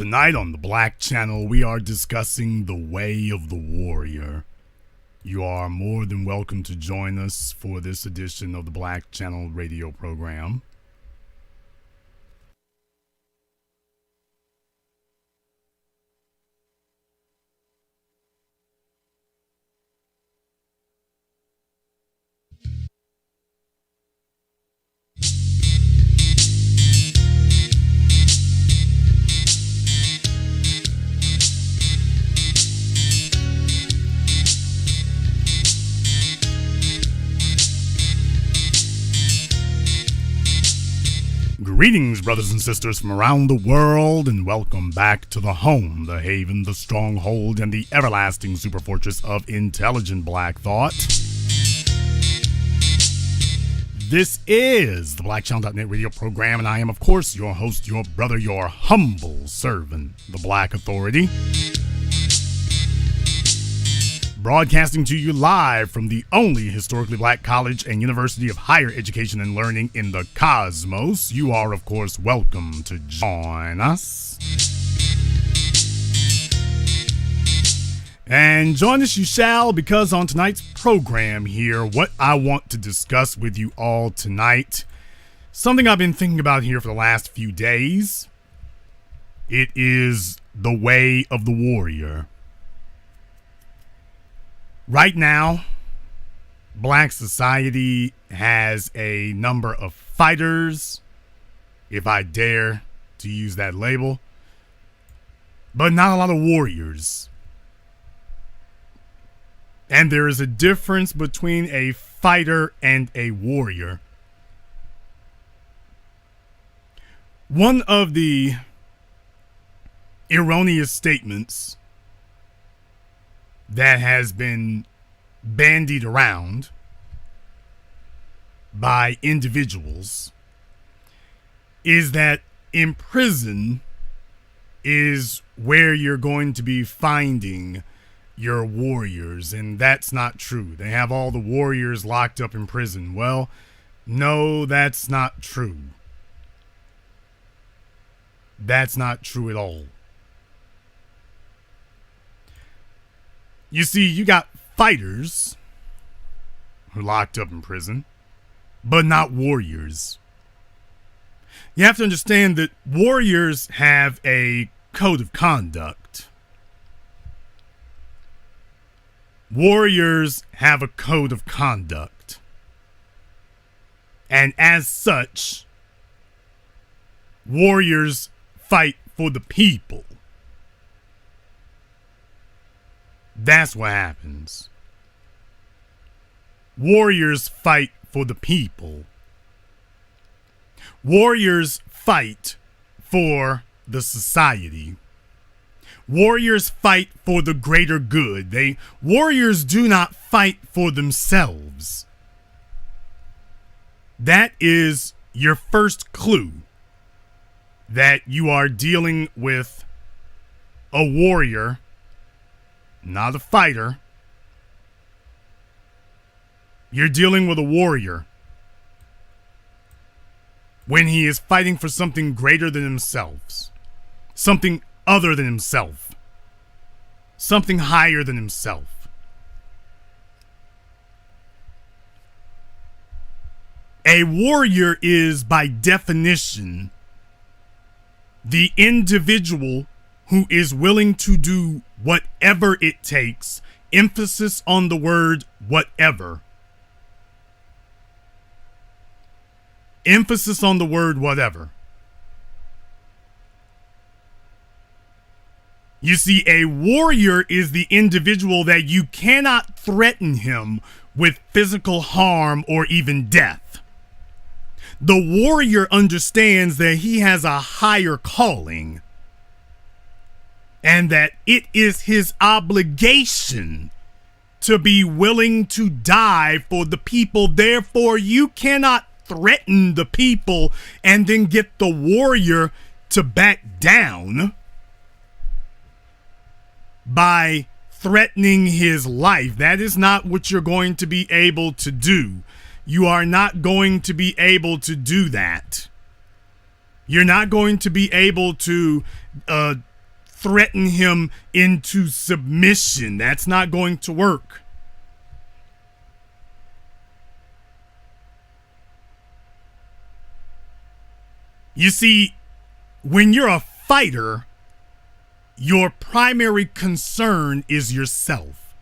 Tonight on the Black Channel, we are discussing the way of the warrior. You are more than welcome to join us for this edition of the Black Channel radio program. Greetings, brothers and sisters from around the world, and welcome back to the home, the haven, the stronghold, and the everlasting superfortress of intelligent black thought. This is the BlackChannel.net radio program, and I am, of course, your host, your brother, your humble servant, the Black Authority. Broadcasting to you live from the only historically black college and university of higher education and learning in the cosmos. You are, of course, welcome to join us. And join us you shall, because on tonight's program here, what I want to discuss with you all tonight, something I've been thinking about here for the last few days. It is the way of the warrior. Right now, black society has a number of fighters, if I dare to use that label, but not a lot of warriors. And there is a difference between a fighter and a warrior. One of the erroneous statements that has been bandied around by individuals is that in prison is where you're going to be finding your warriors, and that's not true. They have all the warriors locked up in prison. Well, no, that's not true. That's not true at all. You see, you got fighters who are locked up in prison, but not warriors. You have to understand that warriors have a code of conduct. Warriors have a code of conduct. And as such, warriors fight for the people. That's what happens. Warriors fight for the people. Warriors fight for the society. Warriors fight for the greater good. Warriors do not fight for themselves. That is your first clue that you are dealing with a warrior, not a fighter. You're dealing with a warrior when he is fighting for something greater than himself, something other than himself, something higher than himself. A warrior is, by definition, the individual who is willing to do whatever it takes, emphasis on the word whatever. Emphasis on the word whatever. You see, a warrior is the individual that you cannot threaten him with physical harm or even death. The warrior understands that he has a higher calling, and that it is his obligation to be willing to die for the people. Therefore, you cannot threaten the people and then get the warrior to back down by threatening his life. That is not what you're going to be able to do. You are not going to be able to do that. You're not going to be able to threaten him into submission. That's not going to work. You see, when you're a fighter, your primary concern is yourself.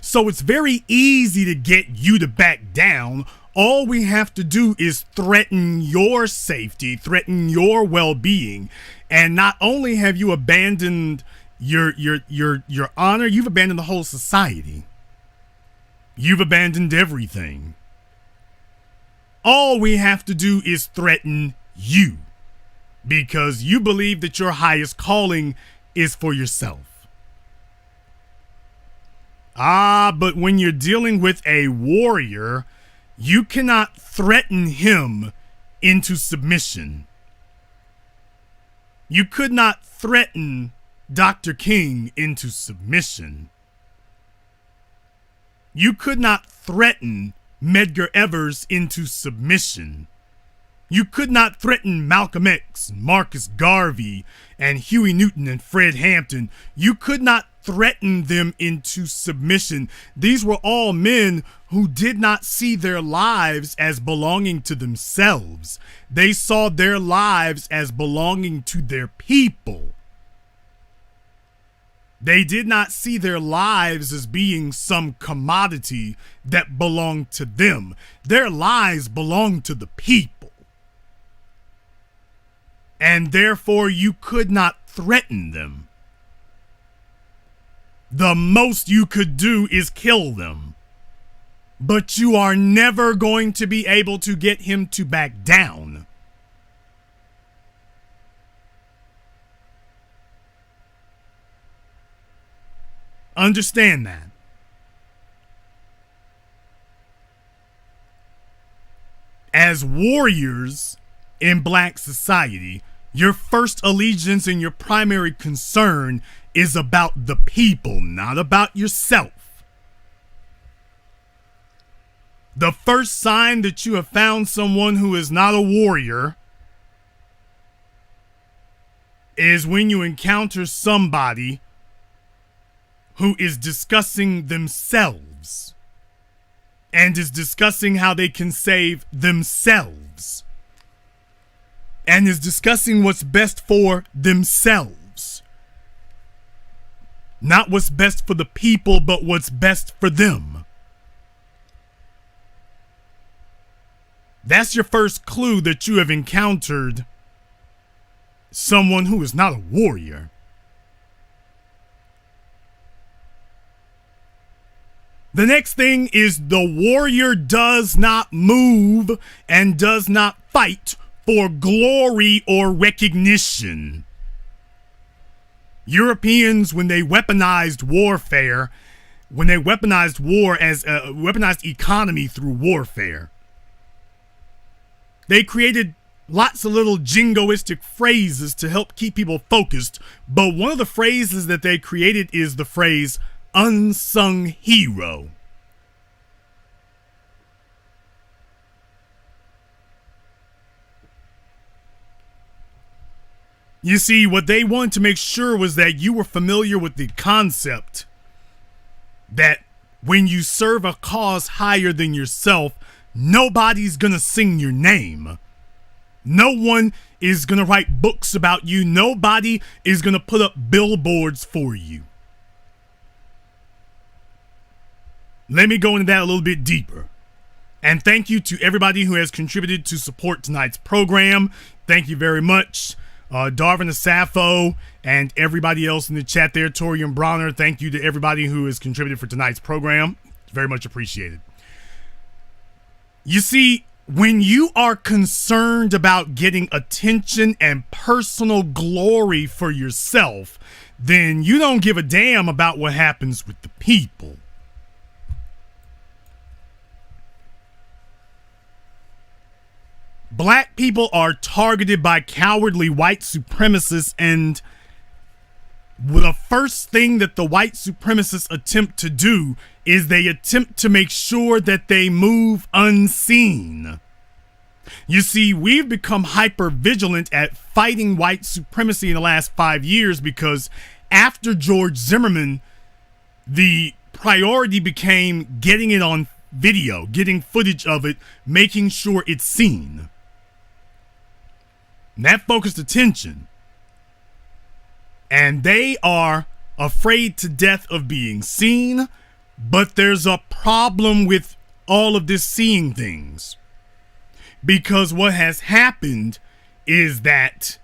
So it's very easy to get you to back down. All we have to do is threaten your safety, threaten your well-being. And not only have you abandoned your honor, you've abandoned the whole society. You've abandoned everything. All we have to do is threaten you, because you believe that your highest calling is for yourself. But when you're dealing with a warrior, you cannot threaten him into submission. You could not threaten Dr. King into submission. You could not threaten Medgar Evers into submission. You could not threaten Malcolm X, Marcus Garvey, and Huey Newton and Fred Hampton. You could not threaten them into submission. These were all men who did not see their lives as belonging to themselves. They saw their lives as belonging to their people. They did not see their lives as being some commodity that belonged to them. Their lives belonged to the people. And therefore you could not threaten them. The most you could do is kill them. But you are never going to be able to get him to back down. Understand that. As warriors in black society, your first allegiance and your primary concern is about the people, not about yourself. The first sign that you have found someone who is not a warrior is when you encounter somebody who is discussing themselves and is discussing how they can save themselves and is discussing what's best for themselves. Not what's best for the people, but what's best for them. That's your first clue that you have encountered someone who is not a warrior. The next thing is the warrior does not move and does not fight for glory or recognition. Europeans, when they weaponized warfare, when they weaponized war as a weaponized economy through warfare, they created lots of little jingoistic phrases to help keep people focused. But one of the phrases that they created is the phrase unsung hero. You see, what they wanted to make sure was that you were familiar with the concept that when you serve a cause higher than yourself, nobody's gonna sing your name. No one is gonna write books about you. Nobody is gonna put up billboards for you. Let me go into that a little bit deeper. And thank you to everybody who has contributed to support tonight's program. Thank you very much. Darvin Asafo and everybody else in the chat there, Torian Bronner, thank you to everybody who has contributed for tonight's program. Very much appreciated. You see, when you are concerned about getting attention and personal glory for yourself, then you don't give a damn about what happens with the people. Black people are targeted by cowardly white supremacists, and the first thing that the white supremacists attempt to do is they attempt to make sure that they move unseen. You see, we've become hyper vigilant at fighting white supremacy in the last 5 years because After George Zimmerman, the priority became getting it on video, getting footage of it, making sure it's seen. And that focused attention. And they are afraid to death of being seen, but there's a problem with all of this seeing things. Because what has happened is that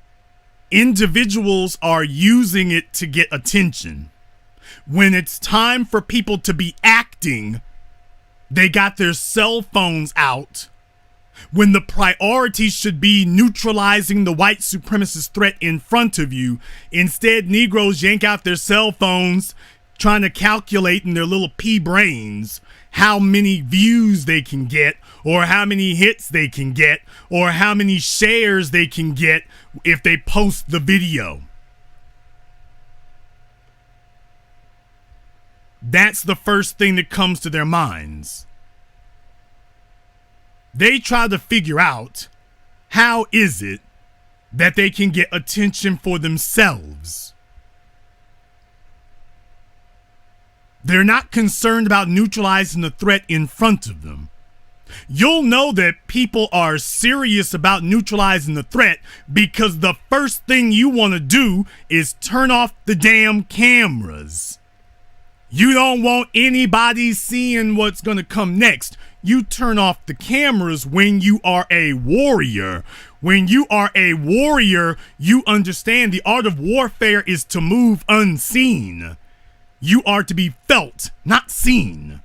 individuals are using it to get attention. When it's time for people to be acting, they got their cell phones out. When the priority should be neutralizing the white supremacist threat in front of you, instead Negroes yank out their cell phones, trying to calculate in their little pea brains how many views they can get, or how many hits they can get, or how many shares they can get if they post the video. That's the first thing that comes to their minds. They try to figure out how is it that they can get attention for themselves. They're not concerned about neutralizing the threat in front of them. You'll know that people are serious about neutralizing the threat because the first thing you want to do is turn off the damn cameras. You don't want anybody seeing what's going to come next. You turn off the cameras when you are a warrior. When you are a warrior, you understand the art of warfare is to move unseen. You are to be felt, not seen.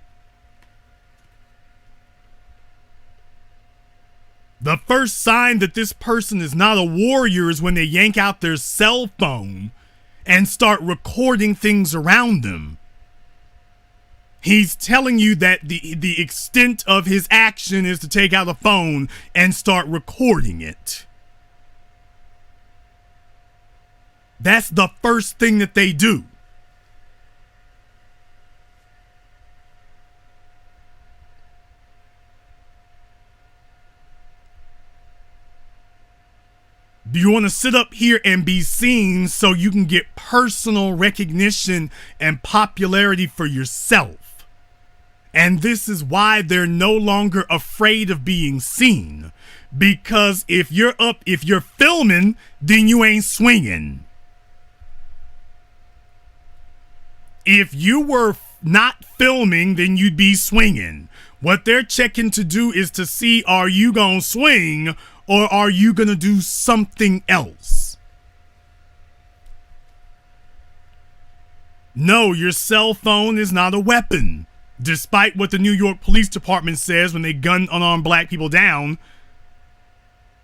The first sign that this person is not a warrior is when they yank out their cell phone and start recording things around them. He's telling you that the extent of his action is to take out a phone and start recording it. That's the first thing that they do. Do you want to sit up here and be seen so you can get personal recognition and popularity for yourself? And this is why they're no longer afraid of being seen. Because if you're filming, then you ain't swinging. If you were not filming, then you'd be swinging. What they're checking to do is to see, are you gonna swing or are you gonna do something else? No, your cell phone is not a weapon. Despite what the New York Police Department says when they gun unarmed black people down.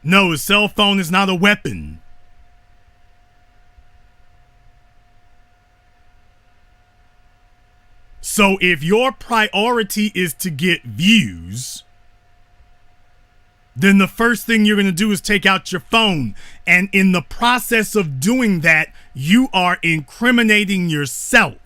No, a cell phone is not a weapon. So if your priority is to get views, then the first thing you're going to do is take out your phone. And in the process of doing that, you are incriminating yourself.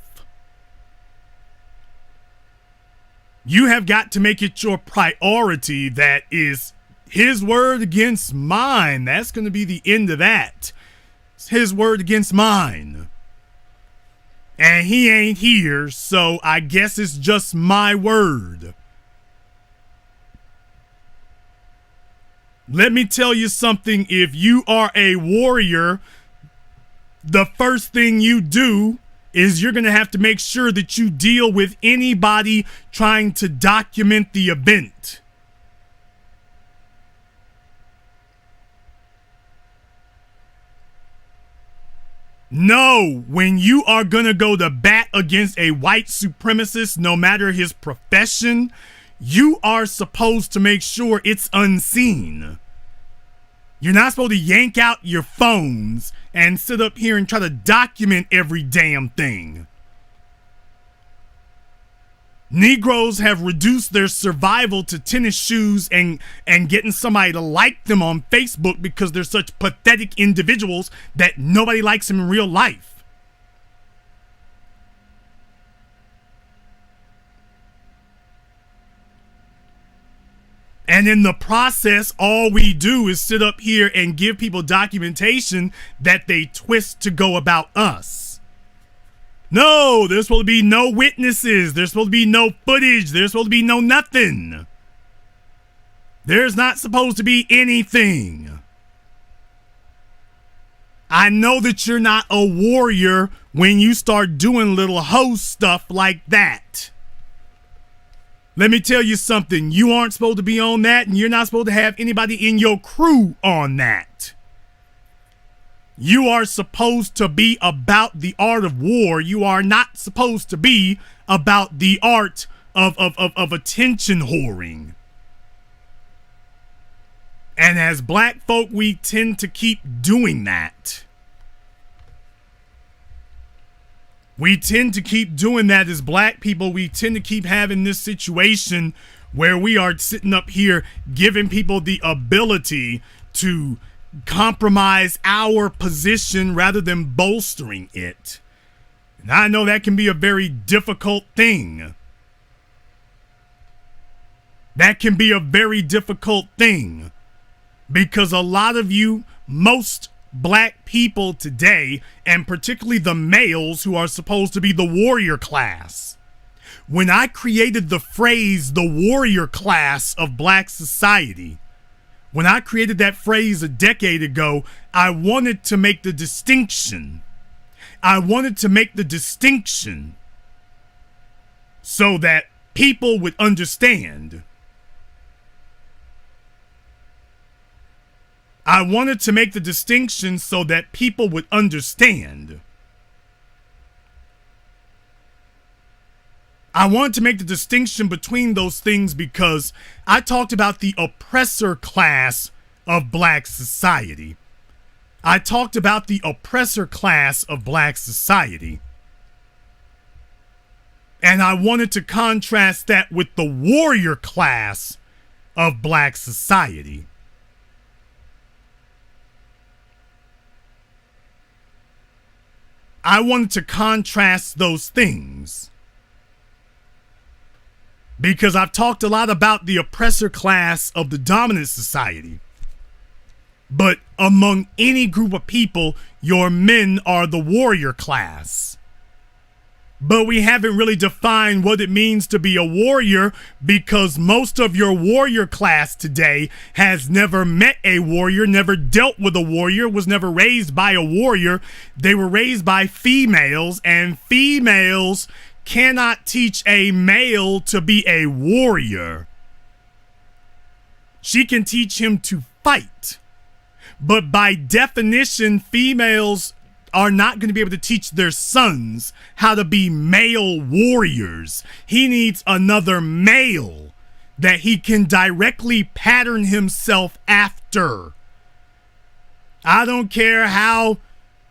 You have got to make it your priority that is his word against mine. That's going to be the end of that. It's his word against mine. And he ain't here, so I guess it's just my word. Let me tell you something. If you are a warrior, the first thing you do is you're going to have to make sure that you deal with anybody trying to document the event. No, when you are going to go to bat against a white supremacist, no matter his profession, you are supposed to make sure it's unseen. You're not supposed to yank out your phones and sit up here and try to document every damn thing. Negroes have reduced their survival to tennis shoes and getting somebody to like them on Facebook because they're such pathetic individuals that nobody likes them in real life. And in the process, all we do is sit up here and give people documentation that they twist to go about us. No, there's supposed to be no witnesses. There's supposed to be no footage. There's supposed to be no nothing. There's not supposed to be anything. I know that you're not a warrior when you start doing little hoe stuff like that. Let me tell you something. You aren't supposed to be on that, and you're not supposed to have anybody in your crew on that. You are supposed to be about the art of war. You are not supposed to be about the art of attention whoring. And as black folk, we tend to keep doing that. We tend to keep doing that as black people. We tend to keep having this situation where we are sitting up here giving people the ability to compromise our position rather than bolstering it. And I know that can be a very difficult thing. That can be a very difficult thing because a lot of you, most black people today, and particularly the males who are supposed to be the warrior class. When I created the phrase, the warrior class of black society, when I created that phrase a decade ago, I wanted to make the distinction. I wanted to make the distinction so that people would understand. I wanted to make the distinction so that people would understand. I wanted to make the distinction between those things because I talked about the oppressor class of black society. I talked about the oppressor class of black society. And I wanted to contrast that with the warrior class of black society. I wanted to contrast those things because I've talked a lot about the oppressor class of the dominant society. But among any group of people, your men are the warrior class. But we haven't really defined what it means to be a warrior because most of your warrior class today has never met a warrior, never dealt with a warrior, was never raised by a warrior. They were raised by females, and females cannot teach a male to be a warrior. She can teach him to fight. But by definition, females are not going to be able to teach their sons how to be male warriors. He needs another male that he can directly pattern himself after. I don't care how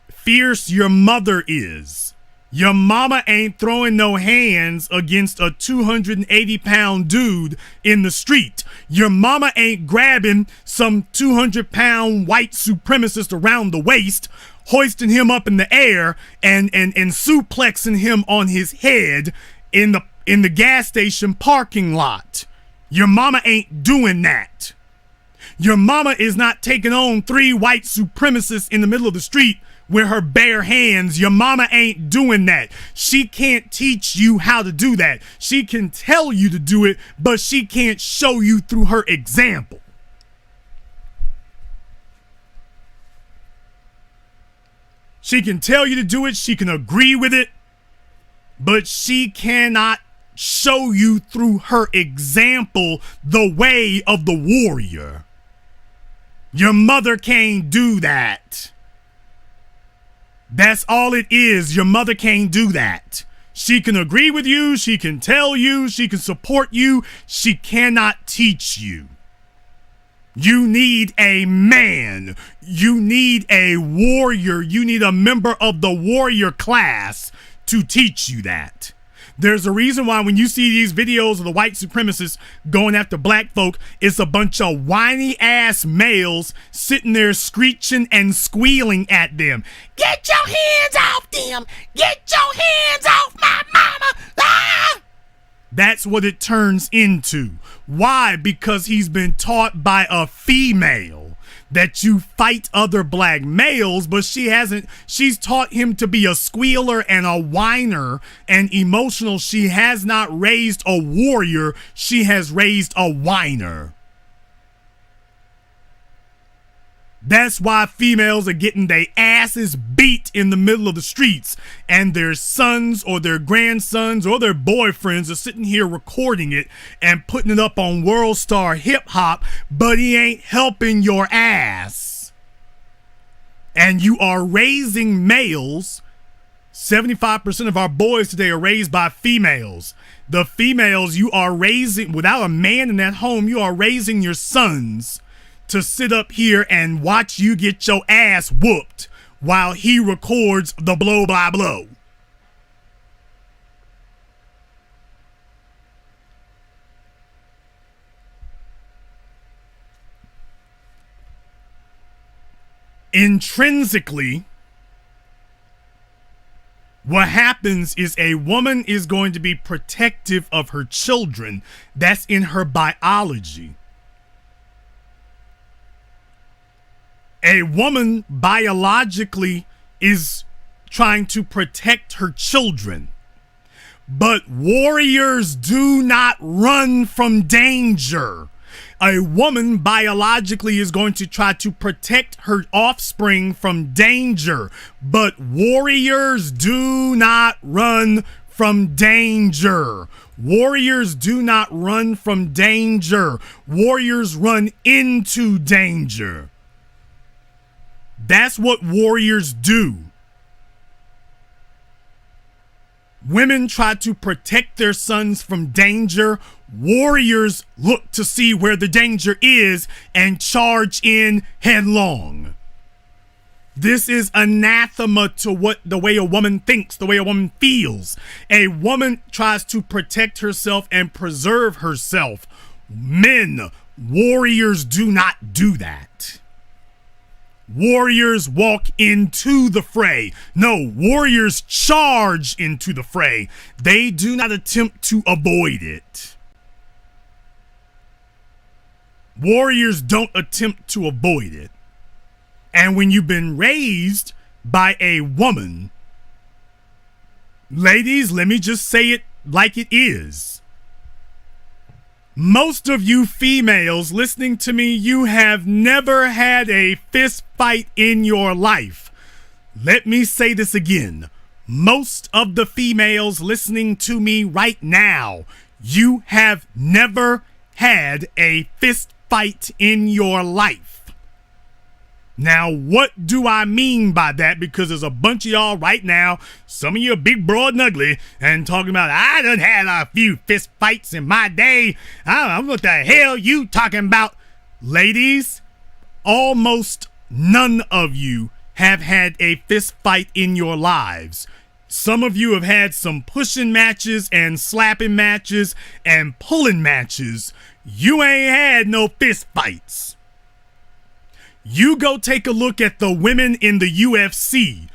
fierce your mother is. Your mama ain't throwing no hands against a 280-pound dude in the street. Your mama ain't grabbing some 200-pound white supremacist around the waist, hoisting him up in the air and suplexing him on his head in the gas station parking lot. Your mama ain't doing that. Your mama is not taking on 3 white supremacists in the middle of the street with her bare hands. Your mama ain't doing that. She can't teach you how to do that. She can tell you to do it, but she can't show you through her example. She can tell you to do it, she can agree with it, but she cannot show you through her example the way of the warrior. Your mother can't do that. That's all it is. Your mother can't do that. She can agree with you, she can tell you, she can support you, she cannot teach you. You need a man. You need a warrior. You need a member of the warrior class to teach you that. There's a reason why when you see these videos of the white supremacists going after black folk, it's a bunch of whiny ass males sitting there screeching and squealing at them. Get your hands off them. Get your hands off my mama. Ah! That's what it turns into. Why? Because he's been taught by a female. that you fight other black males, but she's taught him to be a squealer and a whiner and emotional. She has not raised a warrior, she has raised a whiner. That's why females are getting their asses beat in the middle of the streets, and their sons or their grandsons or their boyfriends are sitting here recording it and putting it up on World Star Hip Hop, but he ain't helping your ass. And you are raising males. 75% of our boys today are raised by females. The females you are raising, without a man in that home, you are raising your sons to sit up here and watch you get your ass whooped while he records the blow by blow. Intrinsically, what happens is a woman is going to be protective of her children. That's in her biology. A woman biologically is trying to protect her children. But warriors do not run from danger. A woman biologically is going to try to protect her offspring from danger. But warriors do not run from danger. Warriors do not run from danger. Warriors run into danger. That's what warriors do. Women try to protect their sons from danger. Warriors look to see where the danger is and charge in headlong. This is anathema to the way a woman thinks, the way a woman feels. A woman tries to protect herself and preserve herself. Men, warriors do not do that. Warriors walk into the fray. No, warriors charge into the fray. They do not attempt to avoid it. Warriors don't attempt to avoid it. And when you've been raised by a woman, ladies, let me just say it like it is. Most of you females listening to me, you have never had a fist fight in your life. Let me say this again. Most of the females listening to me right now, you have never had a fist fight in your life. Now, what do I mean by that? Because there's a bunch of y'all right now, some of you are big, broad, and ugly, and talking about, I done had a few fist fights in my day. I don't know what the hell you talking about. Ladies, almost none of you have had a fist fight in your lives. Some of you have had some pushing matches and slapping matches and pulling matches. You ain't had no fist fights. You go take a look at the women in the UFC.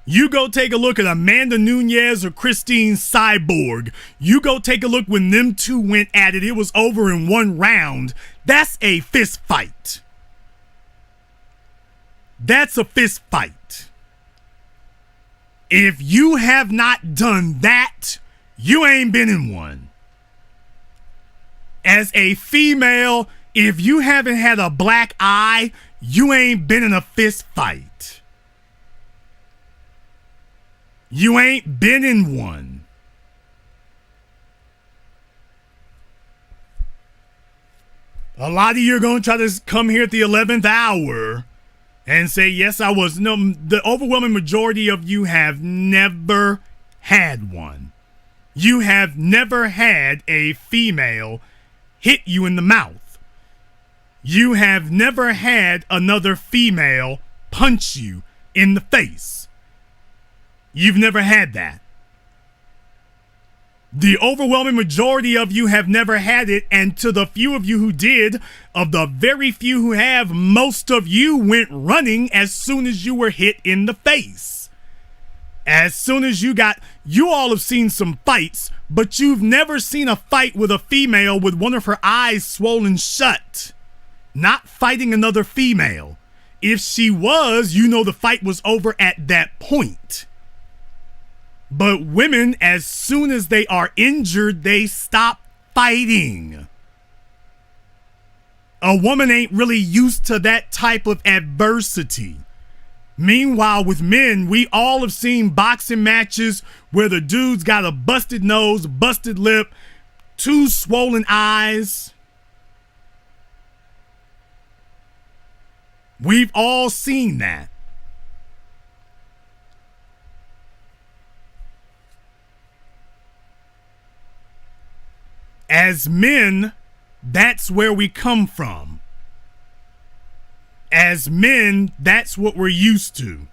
You go take a look at Amanda Nunes or Christine Cyborg. You go take a look when them two went at it. It was over in one round. That's a fist fight. That's a fist fight. If you have not done that, you ain't been in one. As a female, if you haven't had a black eye, you ain't been in a fist fight. You ain't been in one. A lot of you are going to try to come here at the 11th hour and say, yes, I was. No, the overwhelming majority of you have never had one. You have never had a female hit you in the mouth. You have never had another female punch you in the face. You've never had that. The overwhelming majority of you have never had it, and to the few of you who did, of the very few who have, most of you went running as soon as you were hit in the face. As soon as you all have seen some fights, but you've never seen a fight with a female with one of her eyes swollen shut. not fighting another female. If she was, the fight was over at that point. But women, as soon as they are injured, they stop fighting. A woman ain't really used to that type of adversity. Meanwhile, with men, we all have seen boxing matches where the dude's got a busted nose, busted lip, 2 swollen eyes. We've all seen that. As men, that's where we come from. As men, that's what we're used to.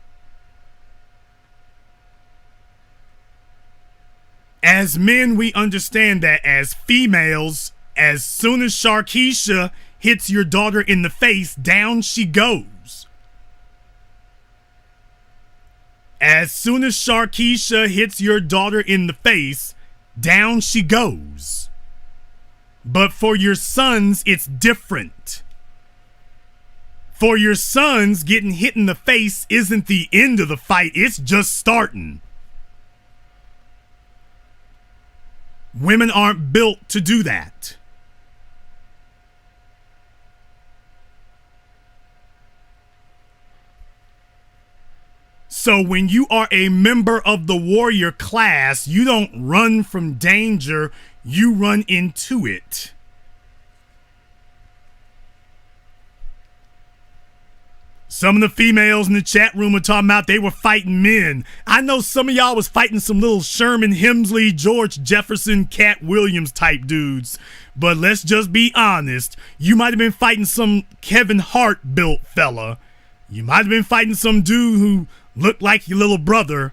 As men, we understand that. As females, as soon as Sharkeisha hits your daughter in the face, down she goes. As soon as Sharkeisha hits your daughter in the face, down she goes. But for your sons, it's different. For your sons, getting hit in the face isn't the end of the fight, it's just starting. Women aren't built to do that. So when you are a member of the warrior class, you don't run from danger, you run into it. Some of the females in the chat room are talking about they were fighting men. I know some of y'all was fighting some little Sherman Hemsley, George Jefferson, Cat Williams type dudes. But let's just be honest. You might have been fighting some Kevin Hart built fella. You might have been fighting some dude who looked like your little brother.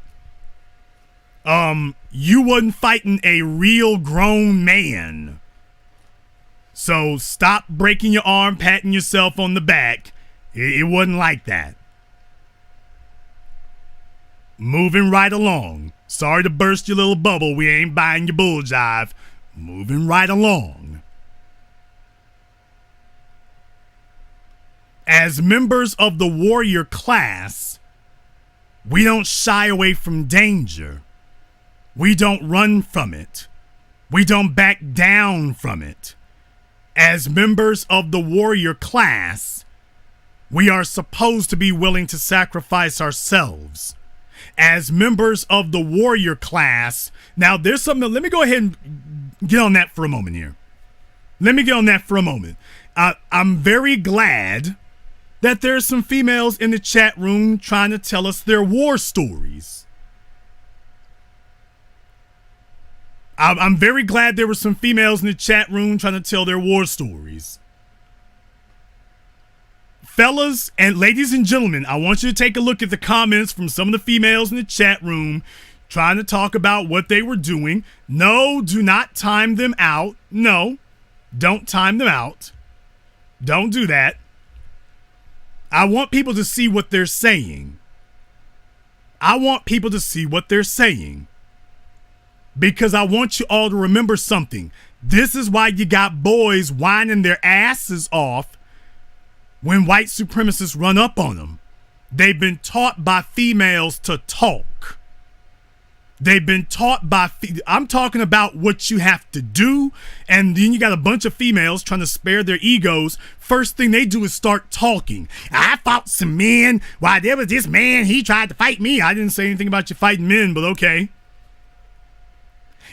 You wasn't fighting a real grown man. So stop breaking your arm, patting yourself on the back. It wasn't like that. Moving right along. Sorry to burst your little bubble. We ain't buying your bull jive. Moving right along. As members of the warrior class, we don't shy away from danger. We don't run from it. We don't back down from it. As members of the warrior class, we are supposed to be willing to sacrifice ourselves. As members of the warrior class, now there's something, let me go ahead and get on that for a moment here. I'm very glad that there's some females in the chat room trying to tell us their war stories. I'm very glad there were some females in the chat room trying to tell their war stories. Fellas and ladies and gentlemen, I want you to take a look at the comments from some of the females in the chat room trying to talk about what they were doing. No, do not time them out. No, don't time them out. Don't do that. I want people to see what they're saying. Because I want you all to remember something. This is why you got boys whining their asses off when white supremacists run up on them. They've been taught by females to talk. I'm talking about what you have to do, and then you got a bunch of females trying to spare their egos. First thing they do is start talking. I fought some men. Why, there was this man, he tried to fight me. I didn't say anything about you fighting men, but okay.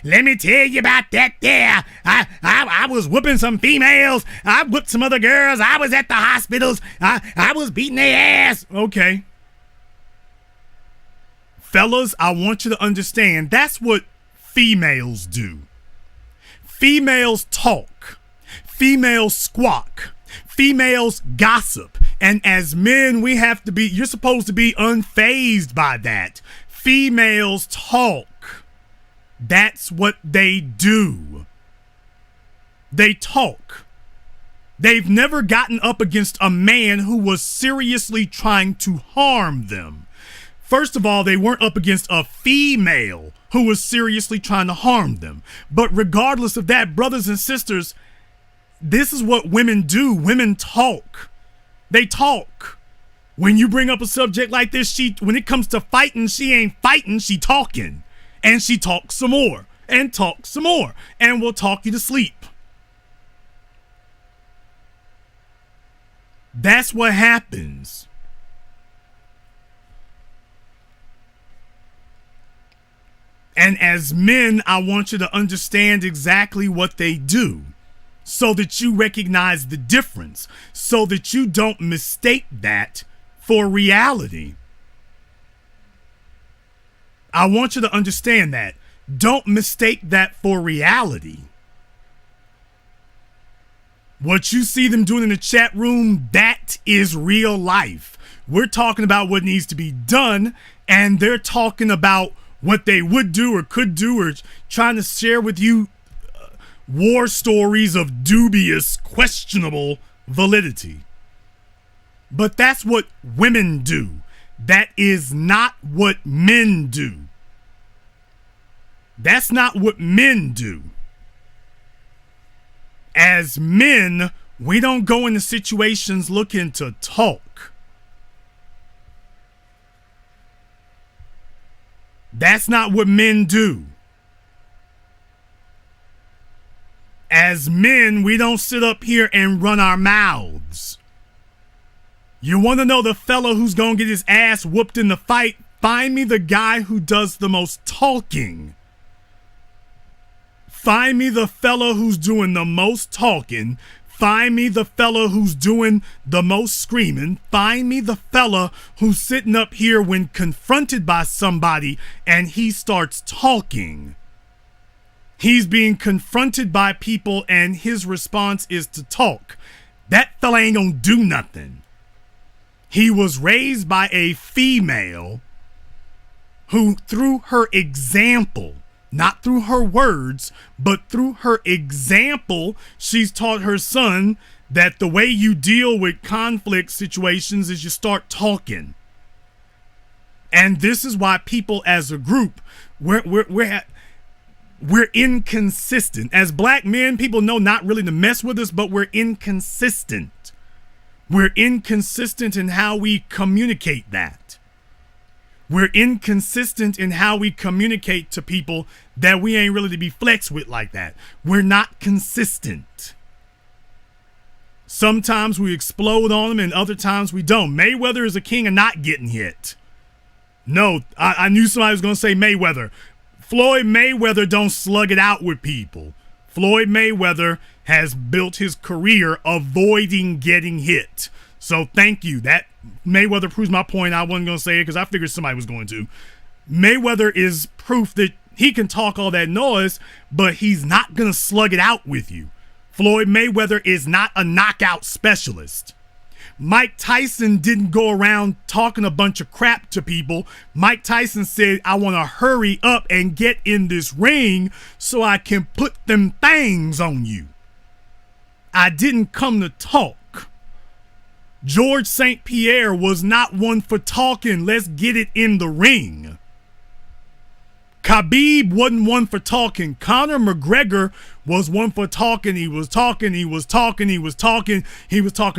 Let me tell you about that there. I was whooping some females. I whooped some other girls. I was at the hospitals. I was beating their ass. Okay. Fellas, I want you to understand that's what females do. Females talk. Females squawk. Females gossip. And as men, you're supposed to be unfazed by that. Females talk. That's what they do. They talk. They've never gotten up against a man who was seriously trying to harm them. First of all, they weren't up against a female who was seriously trying to harm them. But regardless of that, brothers and sisters, This is what women do. Women talk. They talk. When you bring up a subject like this, when it comes to fighting, she ain't fighting, she talking. And she talks some more and talks some more and will talk you to sleep. That's what happens. And as men, I want you to understand exactly what they do so that you recognize the difference, so that you don't mistake that for reality. I want you to understand that. Don't mistake that for reality. What you see them doing in the chat room, that is real life. We're talking about what needs to be done, and they're talking about what they would do or could do, or trying to share with you war stories of dubious, questionable validity. But that's what women do. That is not what men do. That's not what men do. As men, we don't go into situations looking to talk. That's not what men do. As men, we don't sit up here and run our mouths. You want to know the fella who's going to get his ass whooped in the fight? Find me the guy who does the most talking. Find me the fella who's doing the most talking. Find me the fella who's doing the most screaming. Find me the fella who's sitting up here when confronted by somebody and he starts talking. He's being confronted by people and his response is to talk. That fella ain't gonna do nothing. He was raised by a female who, through her example, not through her words, but through her example, she's taught her son that the way you deal with conflict situations is you start talking. And this is why people as a group, we're inconsistent. As black men, people know not really to mess with us, but we're inconsistent. We're inconsistent in how we communicate that. We're inconsistent in how we communicate to people that we ain't really to be flexed with like that. We're not consistent. Sometimes we explode on them and other times we don't. Mayweather is a king of not getting hit. No, I knew somebody was going to say Mayweather. Floyd Mayweather don't slug it out with people. Floyd Mayweather has built his career avoiding getting hit. So thank you. That Mayweather proves my point. I wasn't going to say it because I figured somebody was going to. Mayweather is proof that he can talk all that noise, but he's not going to slug it out with you. Floyd Mayweather is not a knockout specialist. Mike Tyson didn't go around talking a bunch of crap to people. Mike Tyson said, I want to hurry up and get in this ring so I can put them things on you. I didn't come to talk. George St. Pierre was not one for talking. Let's get it in the ring. Khabib wasn't one for talking. Conor McGregor was one for talking. He was talking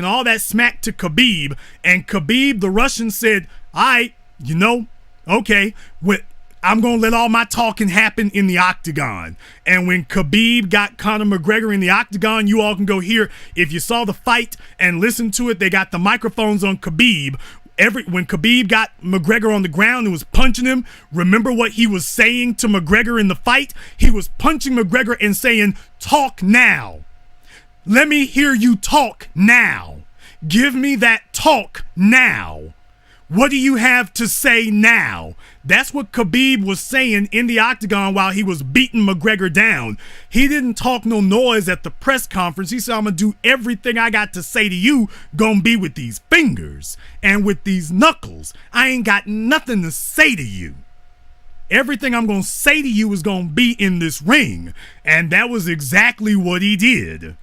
all that smack to Khabib. And Khabib, the Russian, said, all right, okay, I'm going to let all my talking happen in the octagon. And when Khabib got Conor McGregor in the octagon, you all can go here. If you saw the fight and listen to it, they got the microphones on Khabib. When Khabib got McGregor on the ground and was punching him, remember what he was saying to McGregor in the fight? He was punching McGregor and saying, talk now. Let me hear you talk now. Give me that talk now. What do you have to say now? That's what Khabib was saying in the octagon while he was beating McGregor down. He didn't talk no noise at the press conference. He said, I'm going to do everything I got to say to you, gonna be with these fingers and with these knuckles. I ain't got nothing to say to you. Everything I'm going to say to you is going to be in this ring. And that was exactly what he did.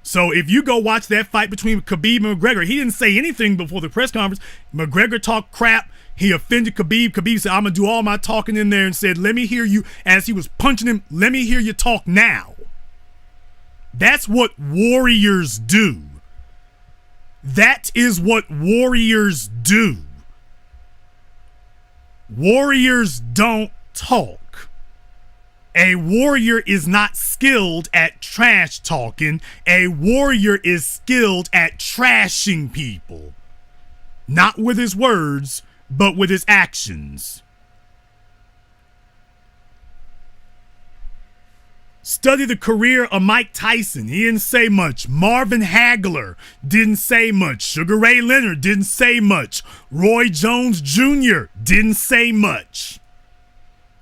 So if you go watch that fight between Khabib and McGregor, he didn't say anything before the press conference. McGregor talked crap. He offended Khabib. Khabib said, I'm going to do all my talking in there, and said, let me hear you, as he was punching him, let me hear you talk now. That's what warriors do. That is what warriors do. Warriors don't talk. A warrior is not skilled at trash talking. A warrior is skilled at trashing people. Not with his words, but with his actions. Study the career of Mike Tyson. He didn't say much. Marvin Hagler didn't say much. Sugar Ray Leonard didn't say much. Roy Jones Jr. didn't say much.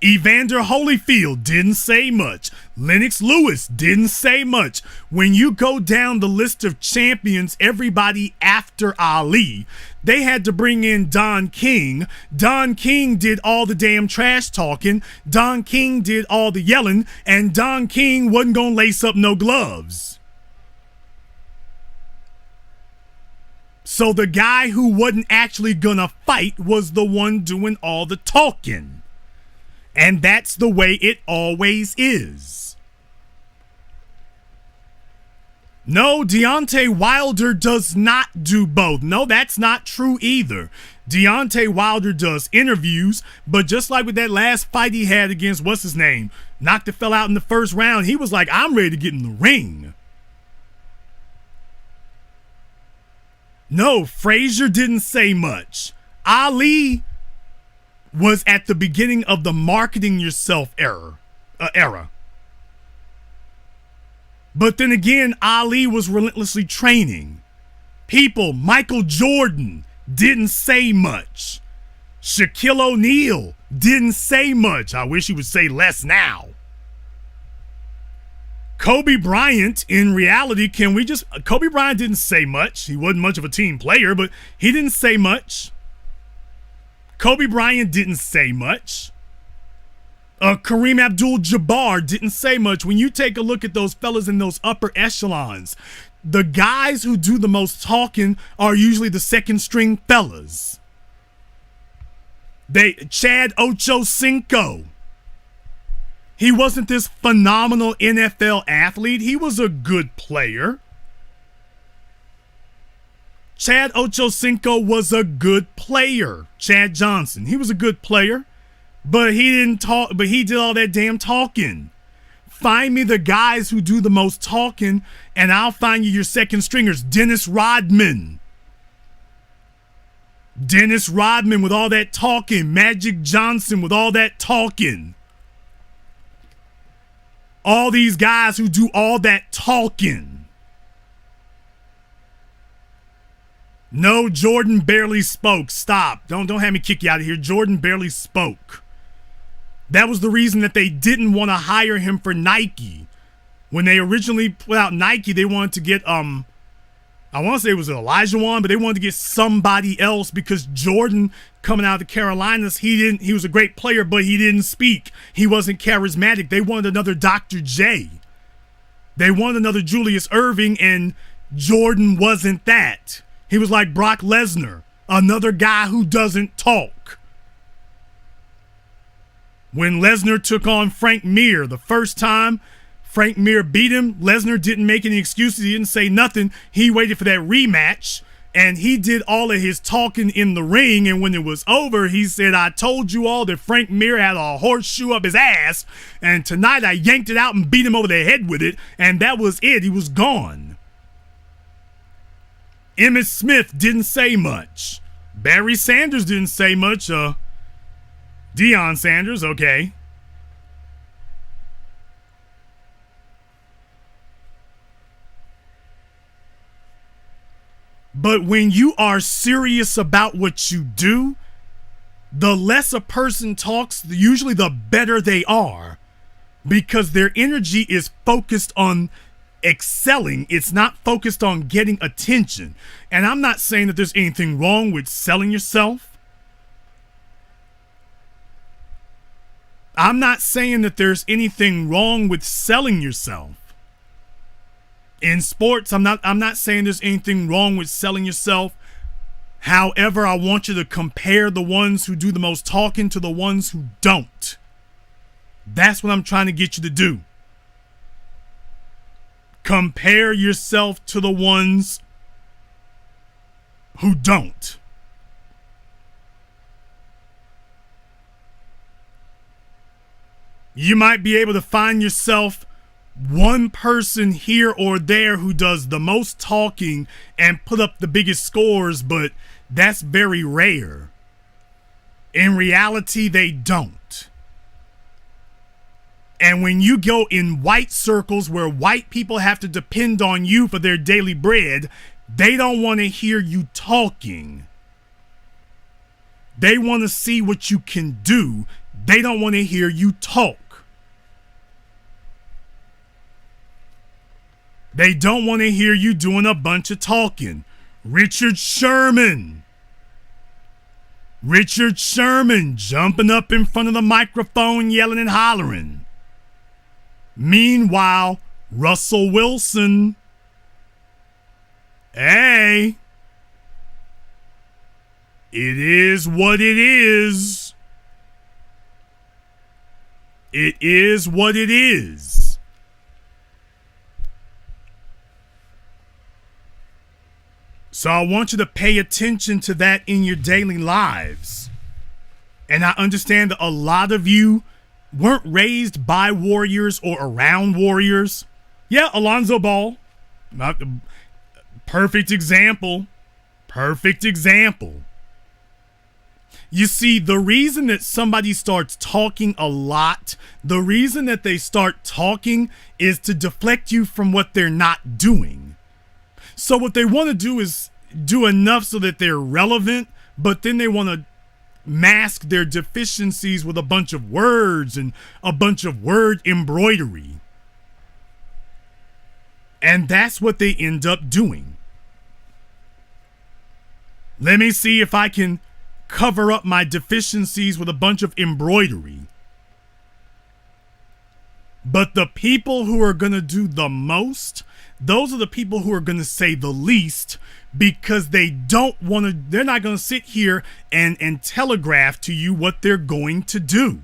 Evander Holyfield didn't say much. Lennox Lewis didn't say much. When you go down the list of champions, everybody after Ali, they had to bring in Don King. Don King did all the damn trash talking. Don King did all the yelling. And Don King wasn't going to lace up no gloves. So the guy who wasn't actually going to fight was the one doing all the talking. And that's the way it always is. No, Deontay Wilder does not do both. No, that's not true either. Deontay Wilder does interviews, but just like with that last fight he had against, what's his name? Knocked the fella out in the first round. He was like, I'm ready to get in the ring. No, Frazier didn't say much. Ali was at the beginning of the marketing yourself era. But then again, Ali was relentlessly training people. Michael Jordan didn't say much. Shaquille O'Neal didn't say much. I wish he would say less now. Kobe Bryant, in reality, Kobe Bryant didn't say much. He wasn't much of a team player, but he didn't say much. Kobe Bryant didn't say much. Kareem Abdul-Jabbar didn't say much. When you take a look at those fellas in those upper echelons, the guys who do the most talking are usually the second string fellas. Chad Ochocinco. He wasn't this phenomenal NFL athlete. He was a good player. Chad Ochocinco was a good player. Chad Johnson, he was a good player, but he didn't talk, but he did all that damn talking. Find me the guys who do the most talking, and I'll find you your second stringers. Dennis Rodman with all that talking. Magic Johnson with all that talking. All these guys who do all that talking. No, Jordan barely spoke. Stop. Don't have me kick you out of here. Jordan barely spoke. That was the reason that they didn't want to hire him for Nike. When they originally put out Nike, they wanted to get, I want to say it was Elijah Wan, but they wanted to get somebody else because Jordan, coming out of the Carolinas, he was a great player, but he didn't speak. He wasn't charismatic. They wanted another Dr. J. They wanted another Julius Erving, and Jordan wasn't that. He was like Brock Lesnar, another guy who doesn't talk. When Lesnar took on Frank Mir the first time, Frank Mir beat him. Lesnar didn't make any excuses. He didn't say nothing. He waited for that rematch, and he did all of his talking in the ring, and when it was over, he said, I told you all that Frank Mir had a horseshoe up his ass, and tonight I yanked it out and beat him over the head with it, and that was it. He was gone. Emmitt Smith didn't say much. Barry Sanders didn't say much. Deion Sanders, okay. But when you are serious about what you do, the less a person talks, usually the better they are, because their energy is focused on excelling. It's not focused on getting attention. And I'm not saying that there's anything wrong with selling yourself. I'm not saying that there's anything wrong with selling yourself. In sports, I'm not saying there's anything wrong with selling yourself. However, I want you to compare the ones who do the most talking to the ones who don't. That's what I'm trying to get you to do. Compare yourself to the ones who don't. You might be able to find yourself one person here or there who does the most talking and put up the biggest scores, but that's very rare. In reality, they don't. And when you go in white circles where white people have to depend on you for their daily bread, they don't want to hear you talking. They want to see what you can do. They don't want to hear you talk. They don't want to hear you doing a bunch of talking. Richard Sherman jumping up in front of the microphone, yelling and hollering. Meanwhile, Russell Wilson, hey, it is what it is. It is what it is. So I want you to pay attention to that in your daily lives. And I understand that a lot of you weren't raised by warriors or around warriors. Yeah, Alonzo Ball. Perfect example. Perfect example. You see, the reason that somebody starts talking a lot, the reason that they start talking is to deflect you from what they're not doing. So what they want to do is do enough so that they're relevant, but then they want to mask their deficiencies with a bunch of words and a bunch of word embroidery. And that's what they end up doing. Let me see if I can cover up my deficiencies with a bunch of embroidery. But the people who are going to do the most, those are the people who are going to say the least, because they don't want to, they're not going to sit here and telegraph to you what they're going to do.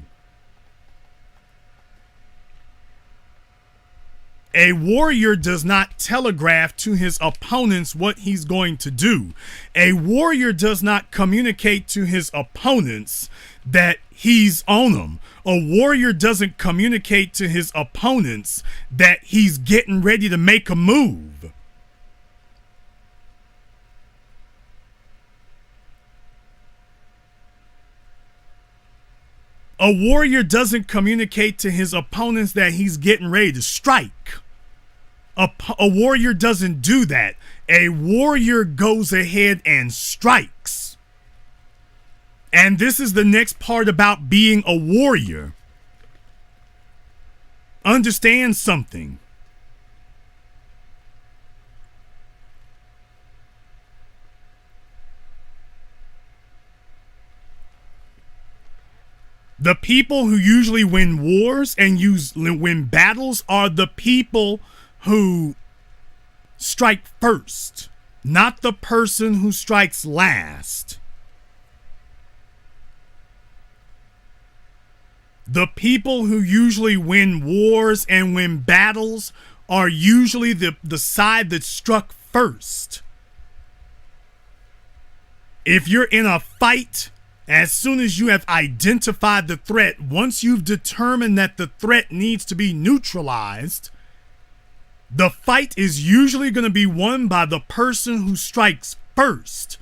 A warrior does not telegraph to his opponents what he's going to do. A warrior does not communicate to his opponents that he's on them. A warrior doesn't communicate to his opponents that he's getting ready to make a move. A warrior doesn't communicate to his opponents that he's getting ready to strike. A warrior doesn't do that. A warrior goes ahead and strikes. And this is the next part about being a warrior. Understand something. The people who usually win wars and win battles are the people who strike first, not the person who strikes last. The people who usually win wars and win battles are usually the side that struck first. If you're in a fight, as soon as you have identified the threat, once you've determined that the threat needs to be neutralized, the fight is usually going to be won by the person who strikes first,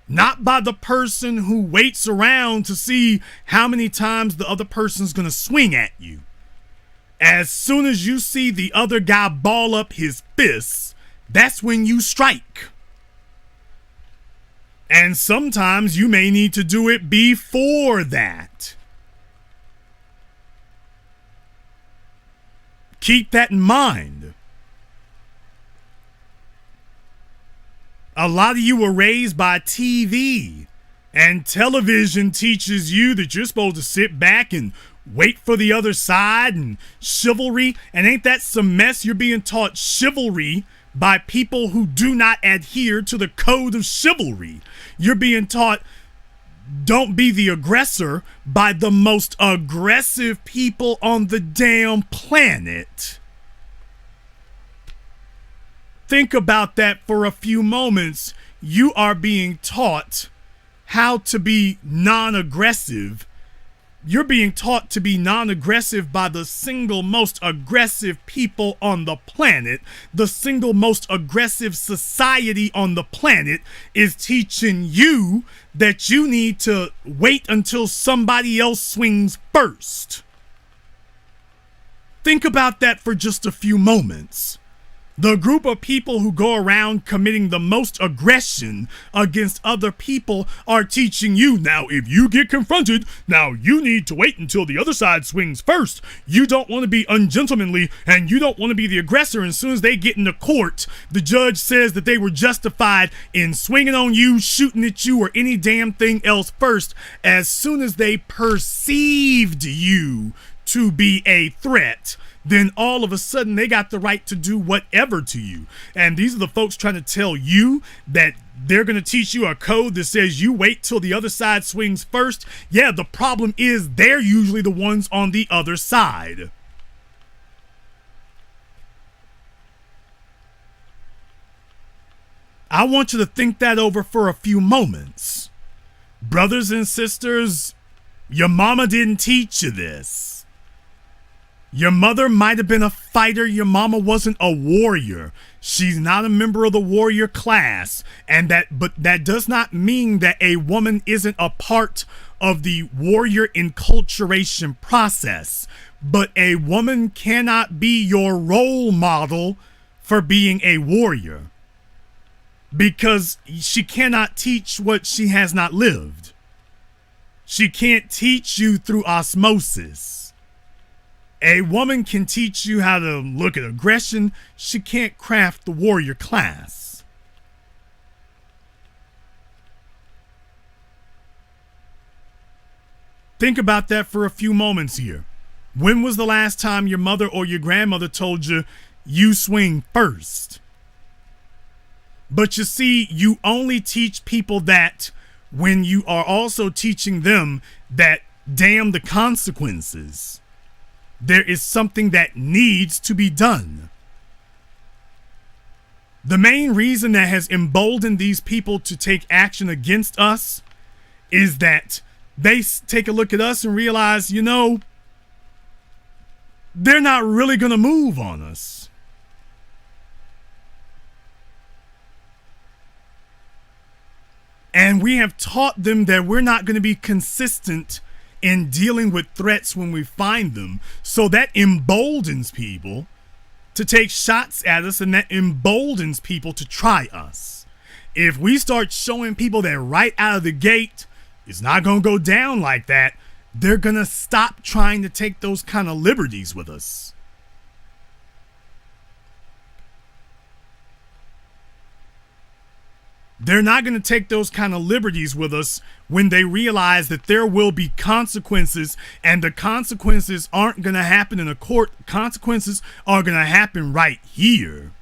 not by the person who waits around to see how many times the other person's going to swing at you. As soon as you see the other guy ball up his fists, that's when you strike. And sometimes you may need to do it before that. Keep that in mind. A lot of you were raised by TV, and television teaches you that you're supposed to sit back and wait for the other side, and chivalry. And ain't that some mess? You're being taught chivalry by people who do not adhere to the code of chivalry. You're being taught don't be the aggressor by the most aggressive people on the damn planet. Think about that for a few moments. You are being taught how to be non-aggressive. You're being taught to be non-aggressive by the single most aggressive people on the planet. The single most aggressive society on the planet is teaching you that you need to wait until somebody else swings first. Think about that for just a few moments. The group of people who go around committing the most aggression against other people are teaching you, now if you get confronted, now you need to wait until the other side swings first. You don't want to be ungentlemanly and you don't want to be the aggressor. And as soon as they get into court, the judge says that they were justified in swinging on you, shooting at you, or any damn thing else first as soon as they perceived you to be a threat. Then all of a sudden they got the right to do whatever to you. And these are the folks trying to tell you that they're going to teach you a code that says you wait till the other side swings first. Yeah, the problem is they're usually the ones on the other side. I want you to think that over for a few moments. Brothers and sisters, your mama didn't teach you this. Your mother might have been a fighter. Your mama wasn't a warrior. She's not a member of the warrior class. But that does not mean that a woman isn't a part of the warrior enculturation process. But a woman cannot be your role model for being a warrior, because she cannot teach what she has not lived. She can't teach you through osmosis. A woman can teach you how to look at aggression. She can't craft the warrior class. Think about that for a few moments here. When was the last time your mother or your grandmother told you, you swing first? But you see, you only teach people that when you are also teaching them that damn the consequences. There is something that needs to be done. The main reason that has emboldened these people to take action against us is that they take a look at us and realize, they're not really going to move on us. And we have taught them that we're not going to be consistent in dealing with threats when we find them. So that emboldens people to take shots at us, and that emboldens people to try us. If we start showing people that right out of the gate, it's not going to go down like that, they're going to stop trying to take those kind of liberties with us. They're not going to take those kind of liberties with us when they realize that there will be consequences, and the consequences aren't going to happen in a court. Consequences are going to happen right here.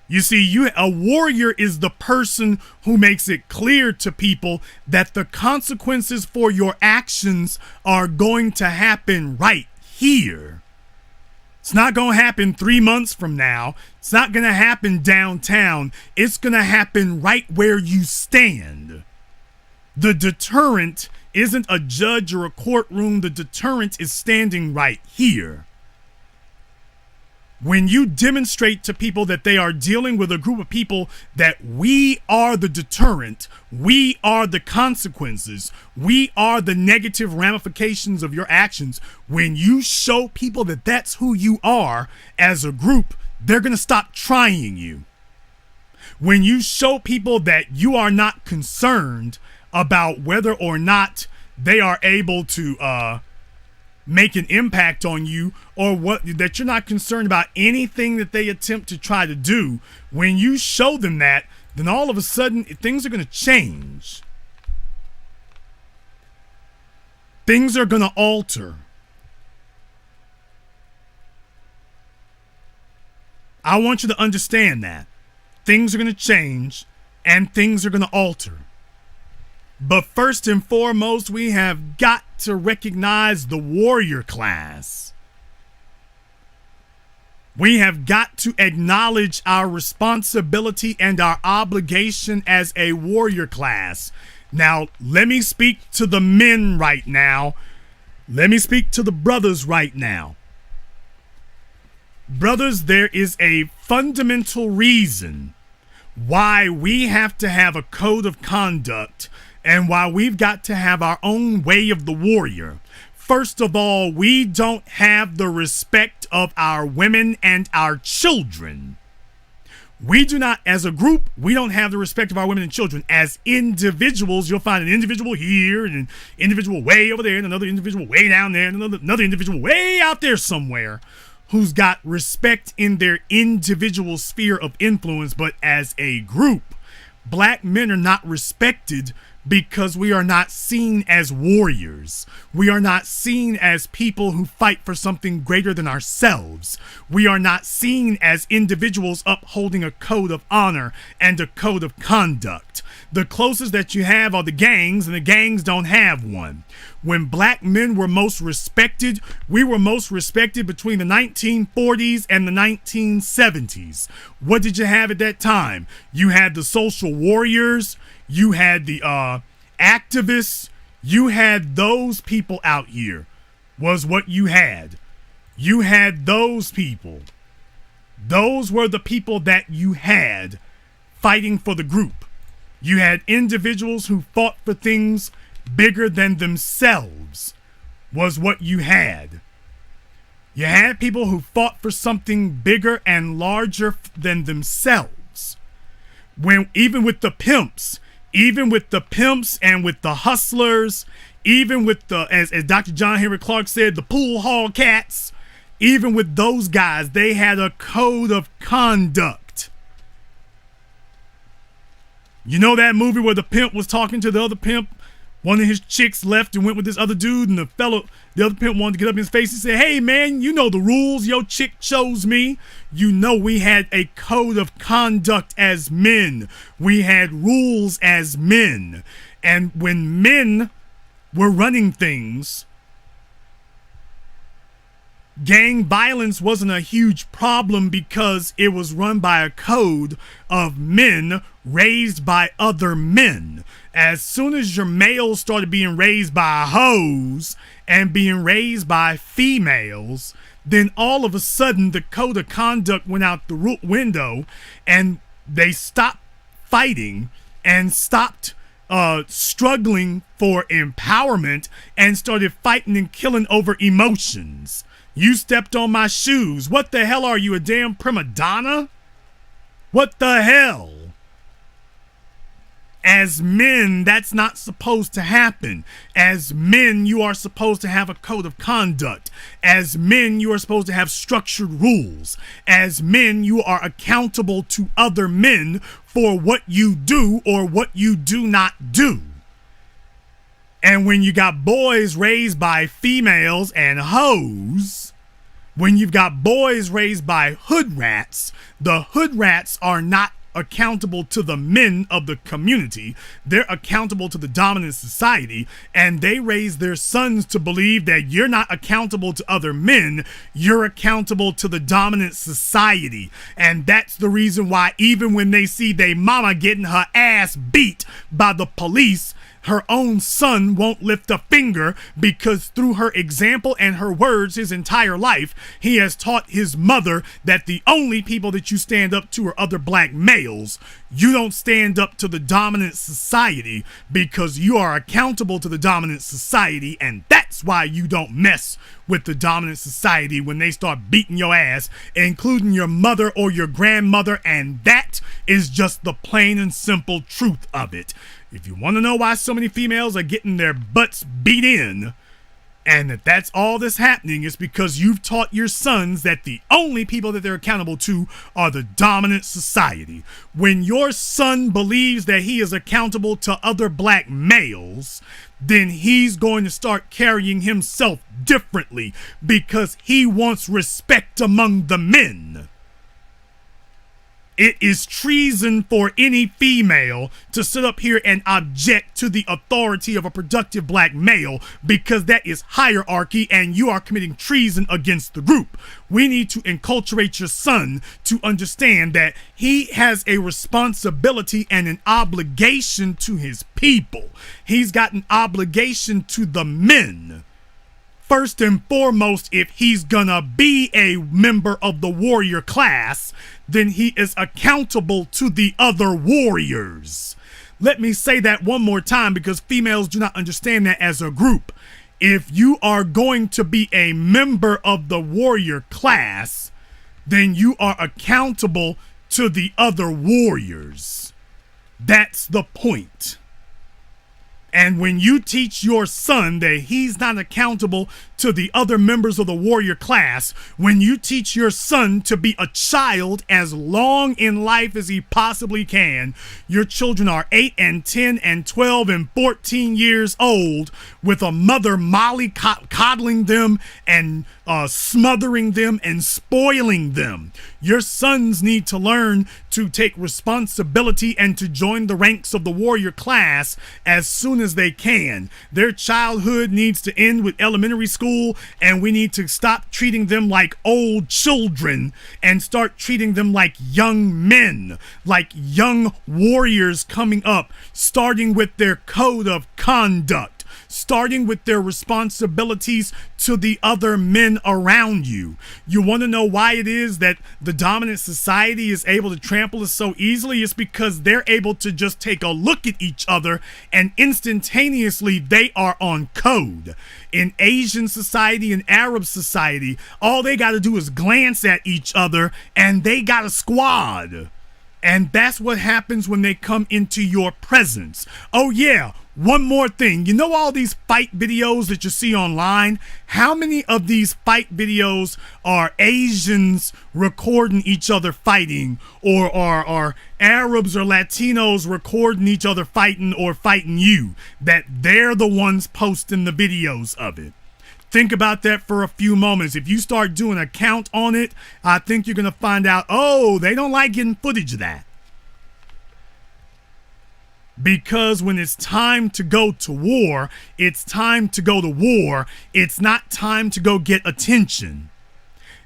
You see, a warrior is the person who makes it clear to people that the consequences for your actions are going to happen right here. It's not going to happen 3 months from now. It's not going to happen downtown. It's going to happen right where you stand. The deterrent isn't a judge or a courtroom. The deterrent is standing right here. When you demonstrate to people that they are dealing with a group of people that we are the deterrent, we are the consequences, we are the negative ramifications of your actions, when you show people that that's who you are as a group, they're going to stop trying you. When you show people that you are not concerned about whether or not they are able to make an impact on you, or that you're not concerned about anything that they attempt to try to do, when you show them that, then all of a sudden things are going to change. Things are going to alter. I want you to understand that. Things are going to change and things are going to alter. But first and foremost, we have got to recognize the warrior class. We have got to acknowledge our responsibility and our obligation as a warrior class. Now, let me speak to the men right now. Let me speak to the brothers right now. Brothers, there is a fundamental reason why we have to have a code of conduct and why we've got to have our own way of the warrior. First of all, we don't have the respect of our women and our children. We do not, as a group, we don't have the respect of our women and children. As individuals, you'll find an individual here and an individual way over there and another individual way down there and another individual way out there somewhere who's got respect in their individual sphere of influence. But as a group, black men are not respected because we are not seen as warriors. We are not seen as people who fight for something greater than ourselves. We are not seen as individuals upholding a code of honor and a code of conduct. The closest that you have are the gangs, and the gangs don't have one. When black men were most respected, we were most respected between the 1940s and the 1970s. What did you have at that time? You had the social warriors, you had the activists, you had those people out here was what you had. You had those people. Those were the people that you had fighting for the group. You had individuals who fought for things bigger than themselves was what you had. You had people who fought for something bigger and larger than themselves. Even with the pimps and with the hustlers, even with the, as Dr. John Henry Clark said, the pool hall cats, even with those guys, they had a code of conduct. You know that movie where the pimp was talking to the other pimp? One of his chicks left and went with this other dude, and the other pimp wanted to get up in his face and say, "Hey man, you know the rules. Your chick chose me." You know we had a code of conduct as men. We had rules as men. And when men were running things, gang violence wasn't a huge problem because it was run by a code of men raised by other men. As soon as your males started being raised by hoes and being raised by females, then all of a sudden the code of conduct went out the window, and they stopped fighting and stopped struggling for empowerment and started fighting and killing over emotions. You stepped on my shoes. What the hell are you, a damn prima donna? What the hell? As men, that's not supposed to happen. As men, you are supposed to have a code of conduct. As men, you are supposed to have structured rules. As men, you are accountable to other men for what you do or what you do not do. And when you got boys raised by females and hoes, when you've got boys raised by hood rats, the hood rats are not accountable to the men of the community. They're accountable to the dominant society, and they raise their sons to believe that you're not accountable to other men, you're accountable to the dominant society. And that's the reason why even when they see their mama getting her ass beat by the police, her own son won't lift a finger, because through her example and her words his entire life, he has taught his mother that the only people that you stand up to are other black males. You don't stand up to the dominant society because you are accountable to the dominant society, and that's why you don't mess with the dominant society when they start beating your ass, including your mother or your grandmother, and that is just the plain and simple truth of it. If you want to know why so many females are getting their butts beat in, and that's all that's happening, is because you've taught your sons that the only people that they're accountable to are the dominant society. When your son believes that he is accountable to other black males, then he's going to start carrying himself differently because he wants respect among the men. It is treason for any female to sit up here and object to the authority of a productive black male, because that is hierarchy and you are committing treason against the group. We need to enculturate your son to understand that he has a responsibility and an obligation to his people. He's got an obligation to the men. First and foremost, if he's gonna be a member of the warrior class, then he is accountable to the other warriors. Let me say that one more time, because females do not understand that as a group. If you are going to be a member of the warrior class, then you are accountable to the other warriors. That's the point. And when you teach your son that he's not accountable to the other members of the warrior class, when you teach your son to be a child as long in life as he possibly can, your children are 8 and 10 and 12 and 14 years old with a mother coddling them and smothering them and spoiling them. Your sons need to learn to take responsibility and to join the ranks of the warrior class as soon as they can. Their childhood needs to end with elementary school, and we need to stop treating them like old children and start treating them like young men, like young warriors coming up, starting with their code of conduct, starting with their responsibilities to the other men around you. You want to know why it is that the dominant society is able to trample us so easily? It's because they're able to just take a look at each other and instantaneously they are on code. In Asian society and Arab society, all they got to do is glance at each other and they got a squad. And that's what happens when they come into your presence. Oh yeah, one more thing. You know all these fight videos that you see online? How many of these fight videos are Asians recording each other fighting, or are Arabs or Latinos recording each other fighting or fighting you? That they're the ones posting the videos of it. Think about that for a few moments. If you start doing a count on it, I think you're going to find out, oh, they don't like getting footage of that. Because when it's time to go to war, it's time to go to war. It's not time to go get attention.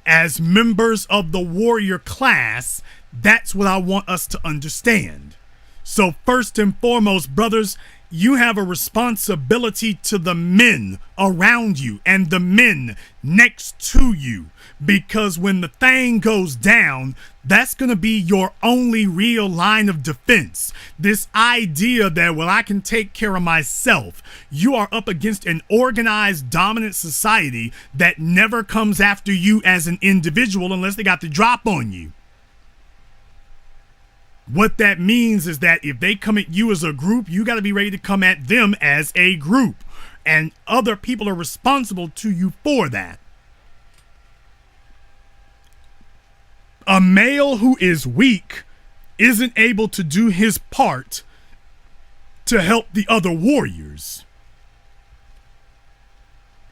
As members of the warrior class, that's what I want us to understand. So first and foremost, brothers, you have a responsibility to the men around you and the men next to you, because when the thing goes down, that's going to be your only real line of defense. This idea that, well, I can take care of myself. You are up against an organized, dominant society that never comes after you as an individual unless they got the drop on you. What that means is that if they come at you as a group, you got to be ready to come at them as a group. And other people are responsible to you for that. A male who is weak isn't able to do his part to help the other warriors.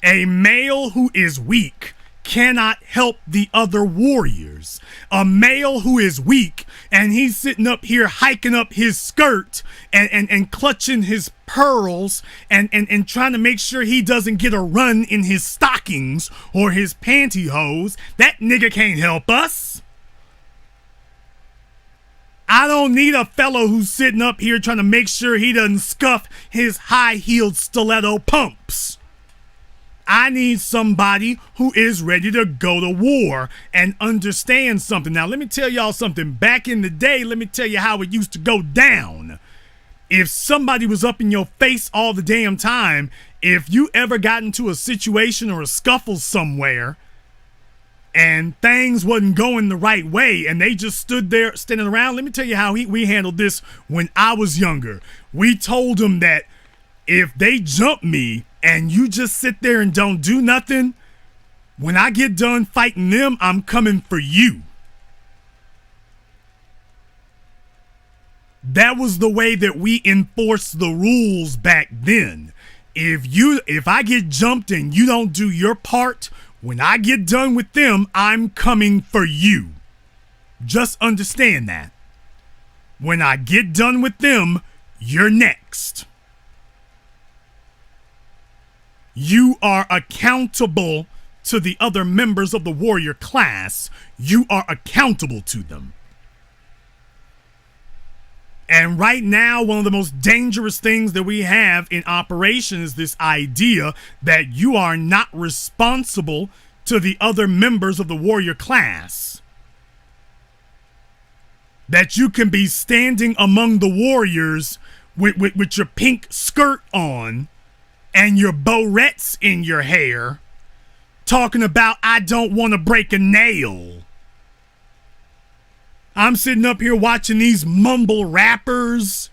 A male who is weak cannot help the other warriors. A male who is weak and he's sitting up here hiking up his skirt and clutching his pearls and trying to make sure he doesn't get a run in his stockings or his pantyhose, that nigga can't help us. I don't need a fellow who's sitting up here trying to make sure he doesn't scuff his high-heeled stiletto pumps. I need somebody who is ready to go to war and understand something. Now, let me tell y'all something. Back in the day, let me tell you how it used to go down. If somebody was up in your face all the damn time, if you ever got into a situation or a scuffle somewhere and things wasn't going the right way and they just stood there standing around, let me tell you how we handled this when I was younger. We told them that if they jump me and you just sit there and don't do nothing, when I get done fighting them, I'm coming for you. That was the way that we enforced the rules back then. If I get jumped and you don't do your part, when I get done with them, I'm coming for you. Just understand that. When I get done with them, you're next. You are accountable to the other members of the warrior class. You are accountable to them. And right now, one of the most dangerous things that we have in operation is this idea that you are not responsible to the other members of the warrior class. That you can be standing among the warriors with your pink skirt on and your barrettes in your hair, talking about, I don't want to break a nail. I'm sitting up here watching these mumble rappers.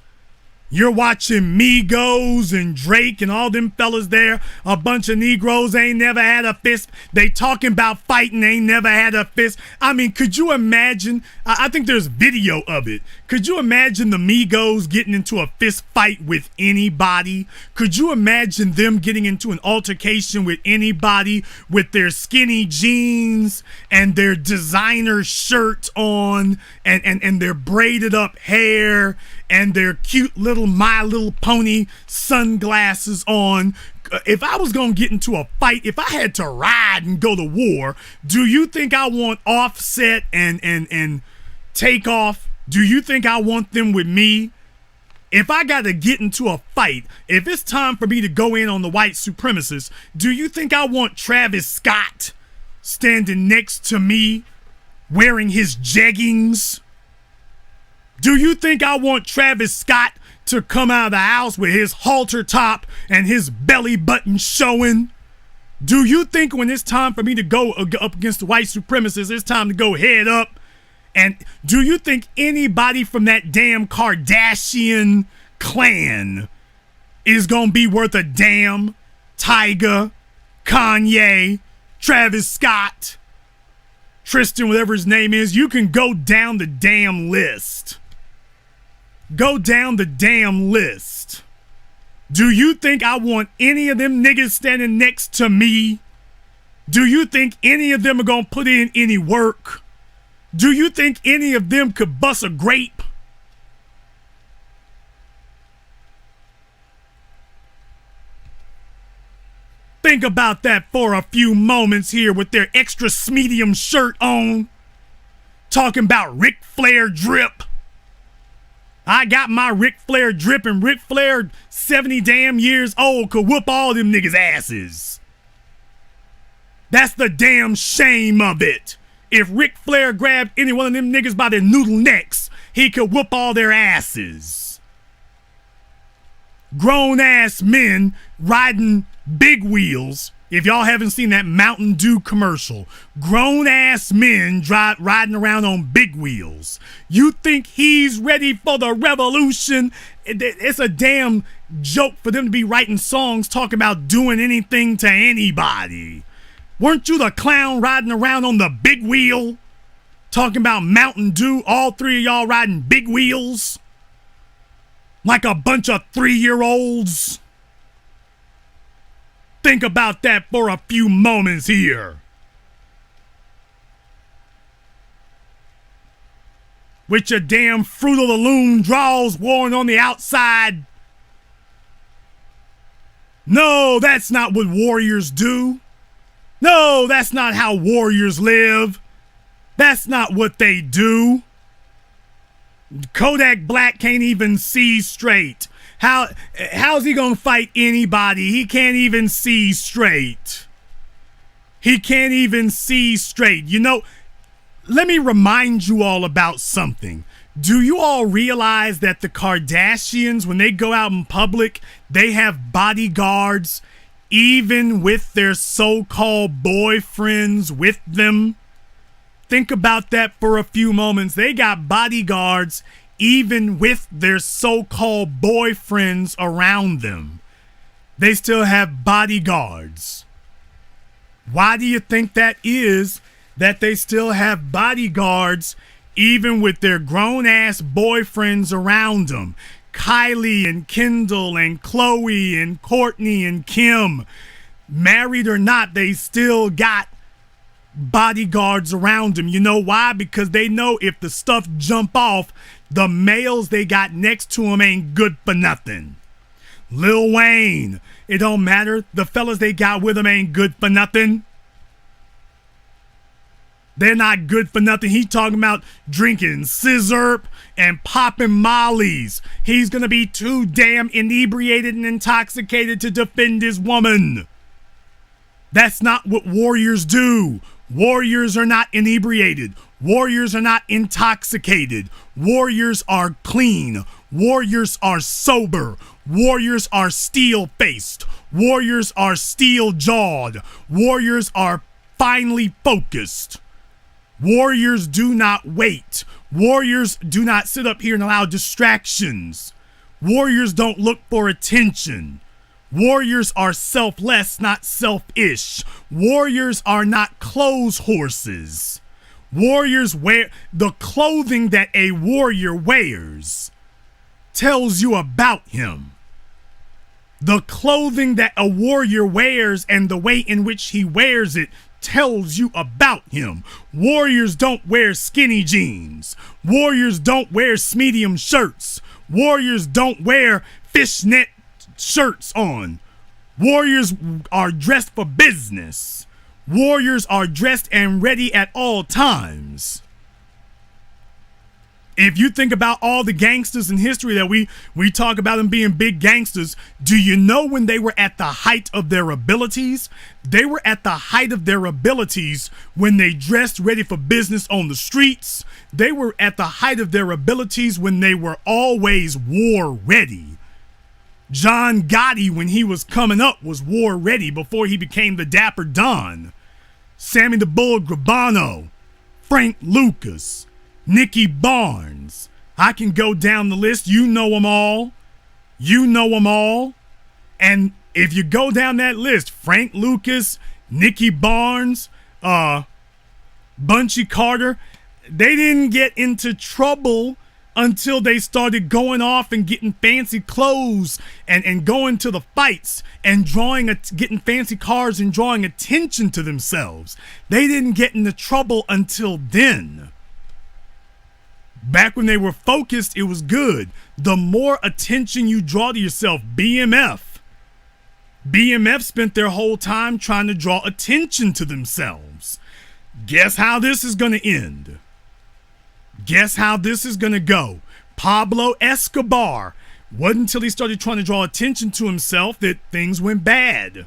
You're watching Migos and Drake and all them fellas there. A bunch of Negroes ain't never had a fist. They talking about fighting, ain't never had a fist. I mean, could you imagine? I think there's video of it. Could you imagine the Migos getting into a fist fight with anybody? Could you imagine them getting into an altercation with anybody with their skinny jeans and their designer shirt on and their braided up hair and their cute little My Little Pony sunglasses on? If I was going to get into a fight, if I had to ride and go to war, do you think I want Offset and Takeoff? Do you think I want them with me? If I got to get into a fight, if it's time for me to go in on the white supremacists, do you think I want Travis Scott standing next to me wearing his jeggings? Do you think I want Travis Scott to come out of the house with his halter top and his belly button showing? Do you think when it's time for me to go up against the white supremacists, it's time to go head up? And do you think anybody from that damn Kardashian clan is gonna be worth a damn? Tyga, Kanye, Travis Scott, Tristan, whatever his name is. You can go down the damn list. Go down the damn list. Do you think I want any of them niggas standing next to me? Do you think any of them are gonna put in any work? Do you think any of them could bust a grape? Think about that for a few moments here with their extra medium shirt on. Talking about Ric Flair drip. I got my Ric Flair drip, and Ric Flair, 70 damn years old, could whoop all them niggas' asses. That's the damn shame of it. If Ric Flair grabbed any one of them niggas by their noodle necks, he could whoop all their asses. Grown ass men riding big wheels. If y'all haven't seen that Mountain Dew commercial, grown ass men riding around on big wheels. You think he's ready for the revolution? It's a damn joke for them to be writing songs talking about doing anything to anybody. Weren't you the clown riding around on the big wheel? Talking about Mountain Dew, all three of y'all riding big wheels? Like a bunch of 3-year-olds? Think about that for a few moments here. With your damn Fruit of the Loom draws worn on the outside. No, that's not what warriors do. No, that's not how warriors live. That's not what they do. Kodak Black can't even see straight. How's he gonna fight anybody? He can't even see straight. He can't even see straight. You know, let me remind you all about something. Do you all realize that the Kardashians, when they go out in public, they have bodyguards, even with their so-called boyfriends with them? Think about that for a few moments. They got bodyguards even with their so-called boyfriends around them. They still have bodyguards. Why do you think that is, that they still have bodyguards even with their grown-ass boyfriends around them? Kylie and Kendall and Khloe and Courtney and Kim, married or not, they still got bodyguards around him. You know why? Because they know if the stuff jump off, the males they got next to him ain't good for nothing. Lil Wayne, it don't matter. The fellas they got with him ain't good for nothing. They're not good for nothing. He talking about drinking scissor and popping mollies. He's going to be too damn inebriated and intoxicated to defend his woman. That's not what warriors do. Warriors are not inebriated. Warriors are not intoxicated. Warriors are clean. Warriors are sober. Warriors are steel-faced. Warriors are steel-jawed. Warriors are finely focused. Warriors do not wait. Warriors do not sit up here and allow distractions. Warriors don't look for attention. Warriors are selfless, not selfish. Warriors are not clothes horses. Warriors wear the clothing that a warrior wears tells you about him. The clothing that a warrior wears and the way in which he wears it tells you about him. Warriors don't wear skinny jeans. Warriors don't wear medium shirts. Warriors don't wear fishnet shirts on. Warriors are dressed for business. Warriors are dressed and ready at all times. If you think about all the gangsters in history that we talk about them being big gangsters, do you know when they were at the height of their abilities? They were at the height of their abilities when they dressed ready for business on the streets. They were at the height of their abilities when they were always war ready. John Gotti, when he was coming up, was war ready before he became the Dapper Don. Sammy the Bull Gravano, Frank Lucas, Nicky Barnes. I can go down the list. You know them all. You know them all. And if you go down that list, Frank Lucas, Nicky Barnes, Bunchy Carter, they didn't get into trouble until they started going off and getting fancy clothes and going to the fights and getting fancy cars and drawing attention to themselves. They didn't get into trouble until then. Back when they were focused, it was good. The more attention you draw to yourself, BMF spent their whole time trying to draw attention to themselves. Guess how this is going to end? Guess how this is going to go? Pablo Escobar. Wasn't until he started trying to draw attention to himself that things went bad.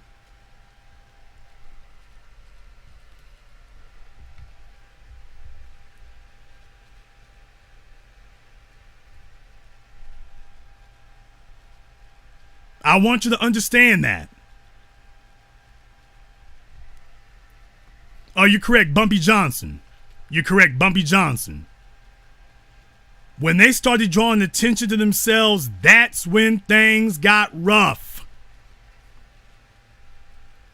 I want you to understand that. Oh, you're correct, Bumpy Johnson. You're correct, Bumpy Johnson. When they started drawing attention to themselves, that's when things got rough.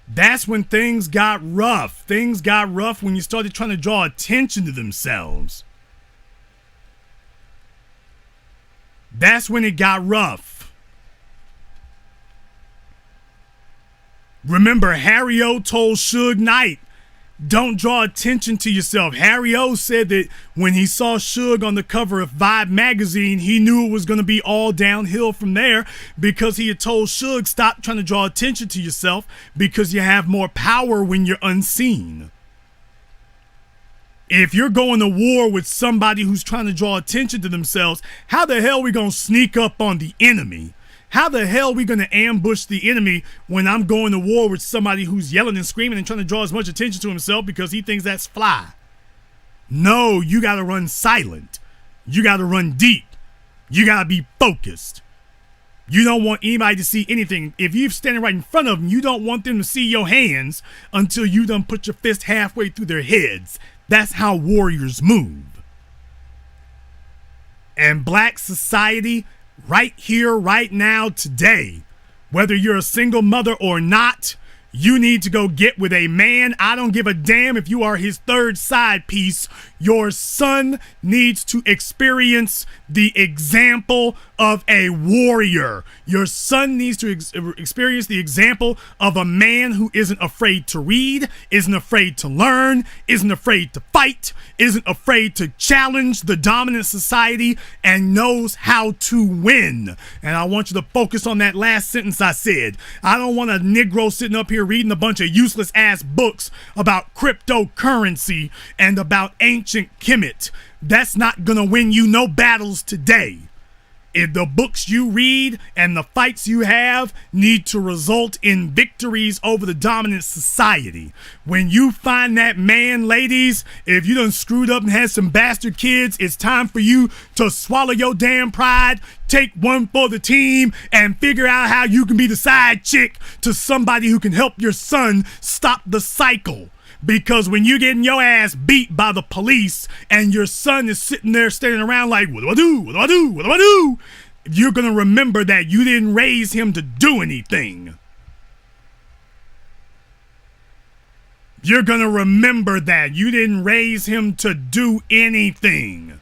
That's when things got rough. Things got rough when you started trying to draw attention to themselves. That's when it got rough. Remember, Harry O told Suge Knight, don't draw attention to yourself. Harry O said that when he saw Suge on the cover of Vibe magazine, he knew it was going to be all downhill from there because he had told Suge, stop trying to draw attention to yourself because you have more power when you're unseen. If you're going to war with somebody who's trying to draw attention to themselves, how the hell are we going to sneak up on the enemy? How the hell are we going to ambush the enemy when I'm going to war with somebody who's yelling and screaming and trying to draw as much attention to himself because he thinks that's fly? No, you got to run silent. You got to run deep. You got to be focused. You don't want anybody to see anything. If you're standing right in front of them, you don't want them to see your hands until you done put your fist halfway through their heads. That's how warriors move. And black society, right here, right now, today, whether you're a single mother or not, You need to go get with a man. I don't give a damn if you are his third side piece. Your son needs to experience the example of a warrior. Your son needs to experience the example of a man who isn't afraid to read, isn't afraid to learn, isn't afraid to fight, isn't afraid to challenge the dominant society, and knows how to win. And I want you to focus on that last sentence I said. I don't want a Negro sitting up here reading a bunch of useless ass books about cryptocurrency and about ancient Kemet. That's not gonna win you no battles today. If the books you read and the fights you have need to result in victories over the dominant society. When you find that man, ladies, if you done screwed up and had some bastard kids, it's time for you to swallow your damn pride, take one for the team, and figure out how you can be the side chick to somebody who can help your son stop the cycle. Because when you're getting your ass beat by the police and your son is sitting there standing around like, what do I do? What do I do? What do I do? You're going to remember that you didn't raise him to do anything. You're going to remember that you didn't raise him to do anything.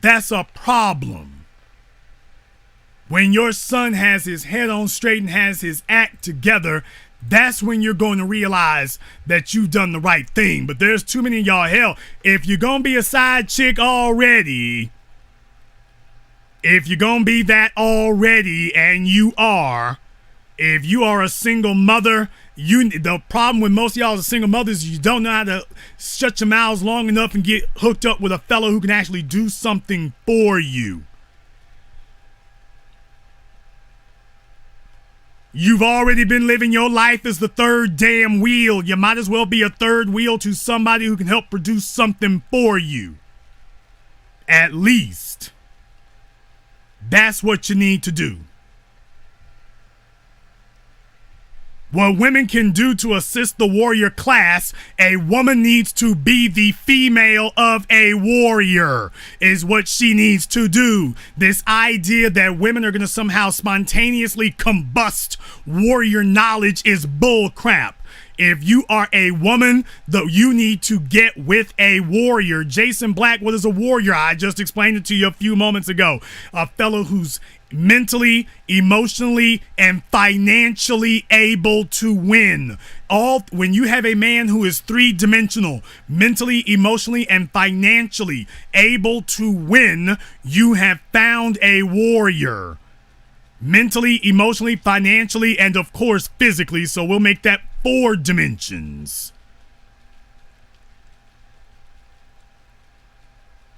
That's a problem. When your son has his head on straight and has his act together, that's when you're going to realize that you've done the right thing. But there's too many of y'all. Hell, if you're going to be a side chick already, if you're going to be that already, and you are, if you are a single mother, the problem with most of y'all as single mothers is you don't know how to shut your mouths long enough and get hooked up with a fellow who can actually do something for you. You've already been living your life as the third damn wheel. You might as well be a third wheel to somebody who can help produce something for you. At least. That's what you need to do. What women can do to assist the warrior class, a woman needs to be the female of a warrior, is what she needs to do. This idea that women are going to somehow spontaneously combust warrior knowledge is bull crap. If you are a woman, though, you need to get with a warrior. Jason Black, what is a warrior? I just explained it to you a few moments ago. A fellow who's mentally, emotionally, and financially able to win. When you have a man who is three-dimensional, mentally, emotionally, and financially able to win, you have found a warrior. Mentally, emotionally, financially, and of course physically, so we'll make that 4 dimensions.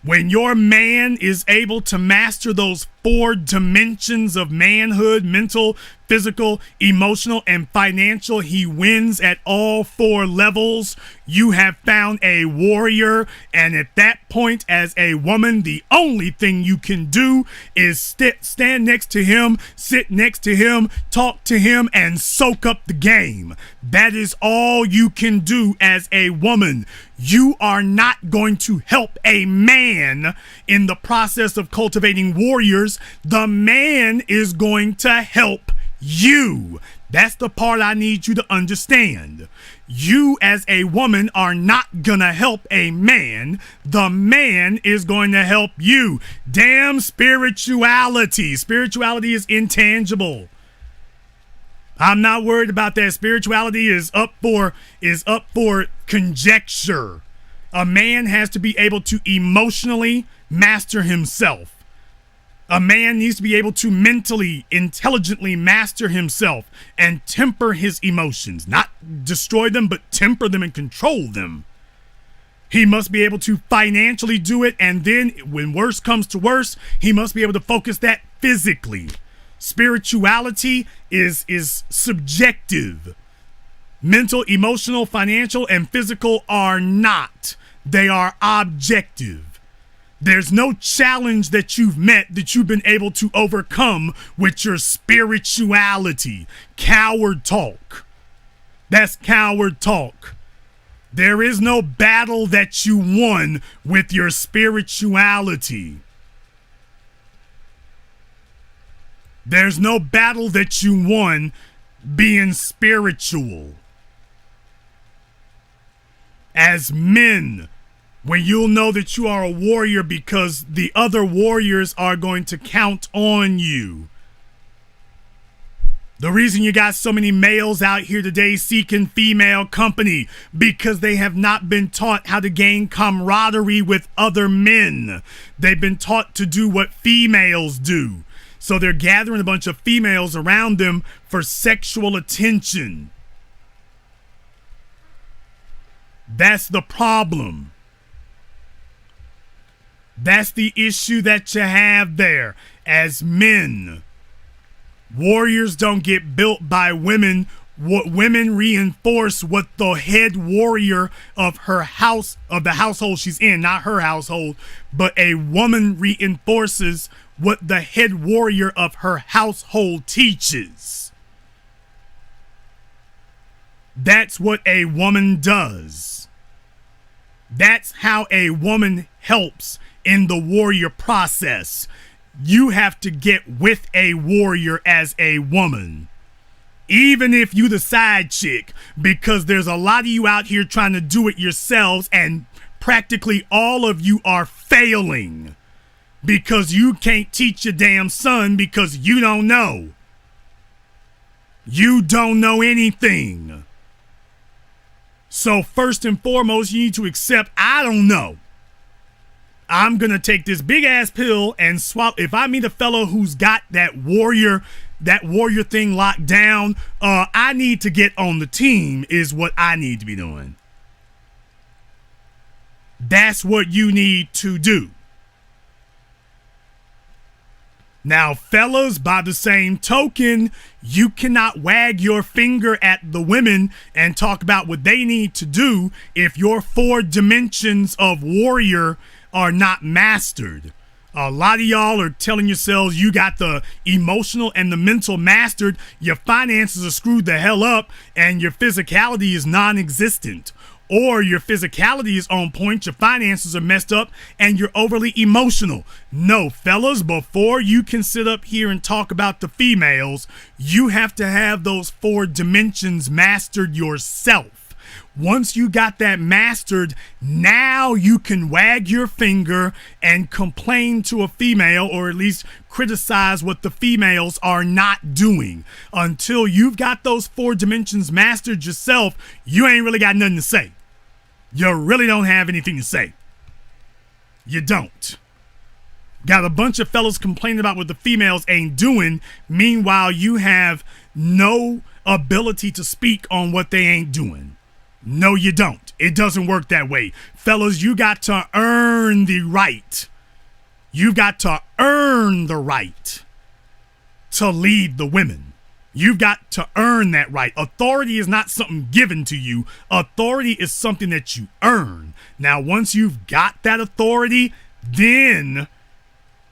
When your man is able to master those 4 dimensions of manhood, mental, physical, emotional, and financial, he wins at all 4 levels. You have found a warrior, and at that point, as a woman, the only thing you can do is stand next to him, sit next to him, talk to him, and soak up the game. That is all you can do as a woman. You are not going to help a man in the process of cultivating warriors. The man is going to help you. That's the part I need you to understand. You as a woman are not gonna help a man. The man is going to help you. Damn spirituality. Spirituality is intangible. I'm not worried about that. Spirituality is up for conjecture. A man has to be able to emotionally master himself. A man needs to be able to mentally, intelligently master himself and temper his emotions. Not destroy them, but temper them and control them. He must be able to financially do it, and then when worse comes to worse, he must be able to focus that physically. Spirituality is subjective. Mental, emotional, financial, and physical are not. They are objective. There's no challenge that you've met that you've been able to overcome with your spirituality. Coward talk. That's coward talk. There is no battle that you won with your spirituality. There's no battle that you won being spiritual. As men, when you'll know that you are a warrior because the other warriors are going to count on you. The reason you got so many males out here today seeking female company, because they have not been taught how to gain camaraderie with other men. They've been taught to do what females do. So they're gathering a bunch of females around them for sexual attention. That's the problem. That's the issue that you have there. As men, warriors don't get built by women. What women reinforce what the head warrior of her house, of the household she's in, not her household, but a woman reinforces what the head warrior of her household teaches. That's what a woman does. That's how a woman helps in the warrior process. You have to get with a warrior as a woman. Even if you the side chick, because there's a lot of you out here trying to do it yourselves, and practically all of you are failing because you can't teach your damn son because you don't know. You don't know anything. So first and foremost, you need to accept, I don't know. I'm going to take this big ass pill and swallow. If I meet a fellow who's got that warrior thing locked down, I need to get on the team is what I need to be doing. That's what you need to do. Now, fellas, by the same token, you cannot wag your finger at the women and talk about what they need to do if your 4 dimensions of warrior are not mastered. A lot of y'all are telling yourselves you got the emotional and the mental mastered. Your finances are screwed the hell up and your physicality is non-existent. Or your physicality is on point, your finances are messed up, and you're overly emotional. No, fellas, before you can sit up here and talk about the females, you have to have those 4 dimensions mastered yourself. Once you got that mastered, now you can wag your finger and complain to a female, or at least criticize what the females are not doing. Until you've got those 4 dimensions mastered yourself, you ain't really got nothing to say. You really don't have anything to say. You don't. Got a bunch of fellas complaining about what the females ain't doing. Meanwhile, you have no ability to speak on what they ain't doing. No, you don't. It doesn't work that way. Fellas, you got to earn the right. You've got to earn the right to lead the women. You've got to earn that right. Authority is not something given to you. Authority is something that you earn. Now, once you've got that authority, then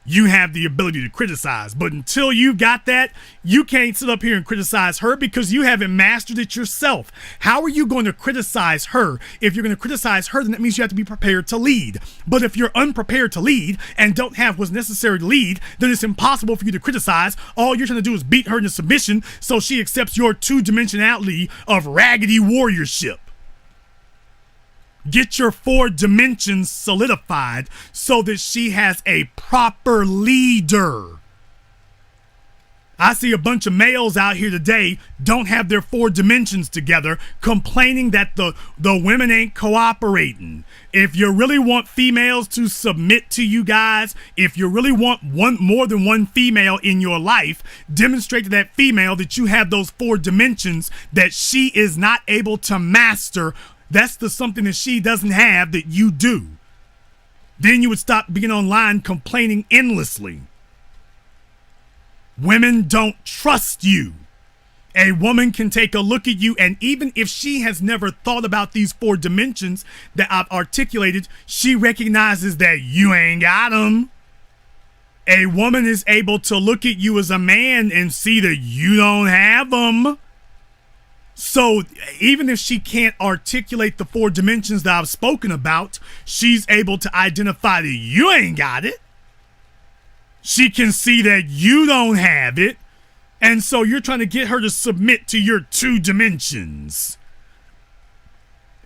you have the ability to criticize. But until you've got that, you can't sit up here and criticize her because you haven't mastered it yourself. How are you going to criticize her? If you're going to criticize her, then that means you have to be prepared to lead. But if you're unprepared to lead and don't have what's necessary to lead, then it's impossible for you to criticize. All you're trying to do is beat her into submission so she accepts your 2-dimensionality of raggedy warriorship. Get your 4 dimensions solidified so that she has a proper leader. I see a bunch of males out here today don't have their 4 dimensions together, complaining that the women ain't cooperating. If you really want females to submit to you guys, if you really want more than one female in your life, demonstrate to that female that you have those 4 dimensions that she is not able to master. That's the something that she doesn't have that you do. Then you would stop being online complaining endlessly. Women don't trust you. A woman can take a look at you, and even if she has never thought about these 4 dimensions that I've articulated, she recognizes that you ain't got them. A woman is able to look at you as a man and see that you don't have them. So even if she can't articulate the 4 dimensions that I've spoken about, she's able to identify that you ain't got it. She can see that you don't have it. And so you're trying to get her to submit to your 2 dimensions.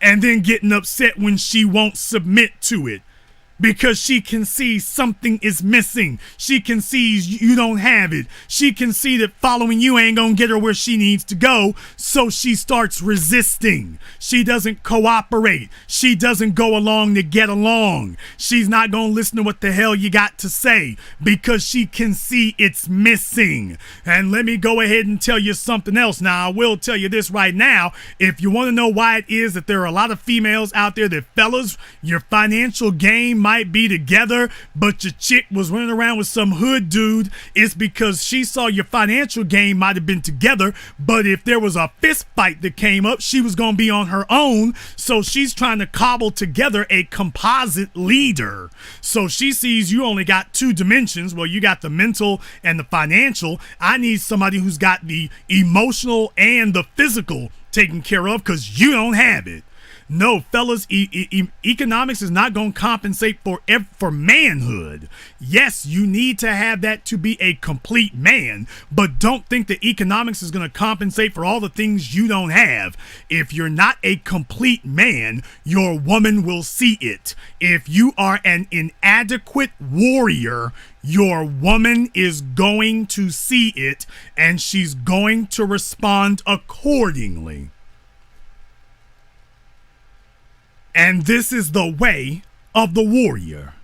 And then getting upset when she won't submit to it. Because she can see something is missing. She can see you don't have it. She can see that following you ain't gonna get her where she needs to go. So she starts resisting. She doesn't cooperate. She doesn't go along to get along. She's not gonna listen to what the hell you got to say because she can see it's missing. And let me go ahead and tell you something else. Now, I will tell you this right now. If you want to know why it is that there are a lot of females out there that, fellas, your financial game might be together, but your chick was running around with some hood dude, it's because she saw your financial game might have been together, but if there was a fist fight that came up, she was going to be on her own. So she's trying to cobble together a composite leader. So she sees you only got 2 dimensions. Well, you got the mental and the financial. I need somebody who's got the emotional and the physical taken care of because you don't have it. No, fellas, economics is not going to compensate for manhood. Yes, you need to have that to be a complete man, but don't think that economics is going to compensate for all the things you don't have. If you're not a complete man, your woman will see it. If you are an inadequate warrior, your woman is going to see it, and she's going to respond accordingly. And this is the way of the warrior.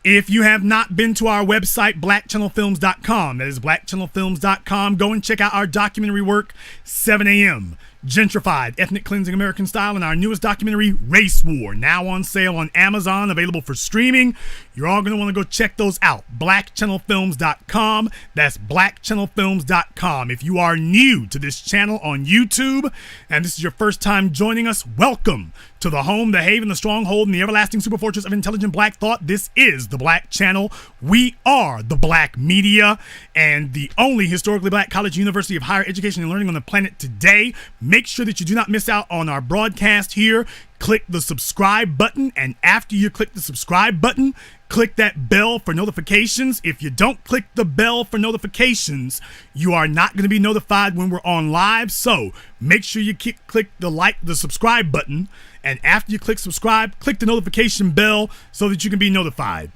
If you have not been to our website, blackchannelfilms.com, that is blackchannelfilms.com, go and check out our documentary work, 7 a.m., Gentrified, Ethnic Cleansing American Style, and our newest documentary, Race War, now on sale on Amazon, available for streaming. You're all going to want to go check those out. blackchannelfilms.com. That's blackchannelfilms.com. If you are new to this channel on YouTube, and this is your first time joining us, welcome to the home, the haven, the stronghold, and the everlasting super fortress of intelligent black thought. This is the Black Channel. We are the Black Media, and the only historically black college university of higher education and learning on the planet today. Make sure that you do not miss out on our broadcast here. Click the subscribe button, and after you click the subscribe button, click that bell for notifications. If you don't click the bell for notifications, you are not going to be notified when we're on live. So make sure you click the subscribe button, and after you click subscribe, click the notification bell so that you can be notified.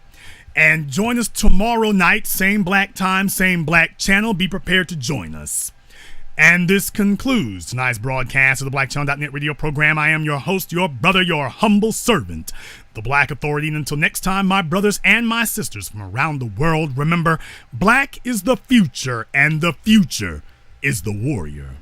And join us tomorrow night, same black time, same black channel. Be prepared to join us. And this concludes tonight's broadcast of the BlackChannel.net radio program. I am your host, your brother, your humble servant, the Black Authority. And until next time, my brothers and my sisters from around the world, remember, black is the future, and the future is the warrior.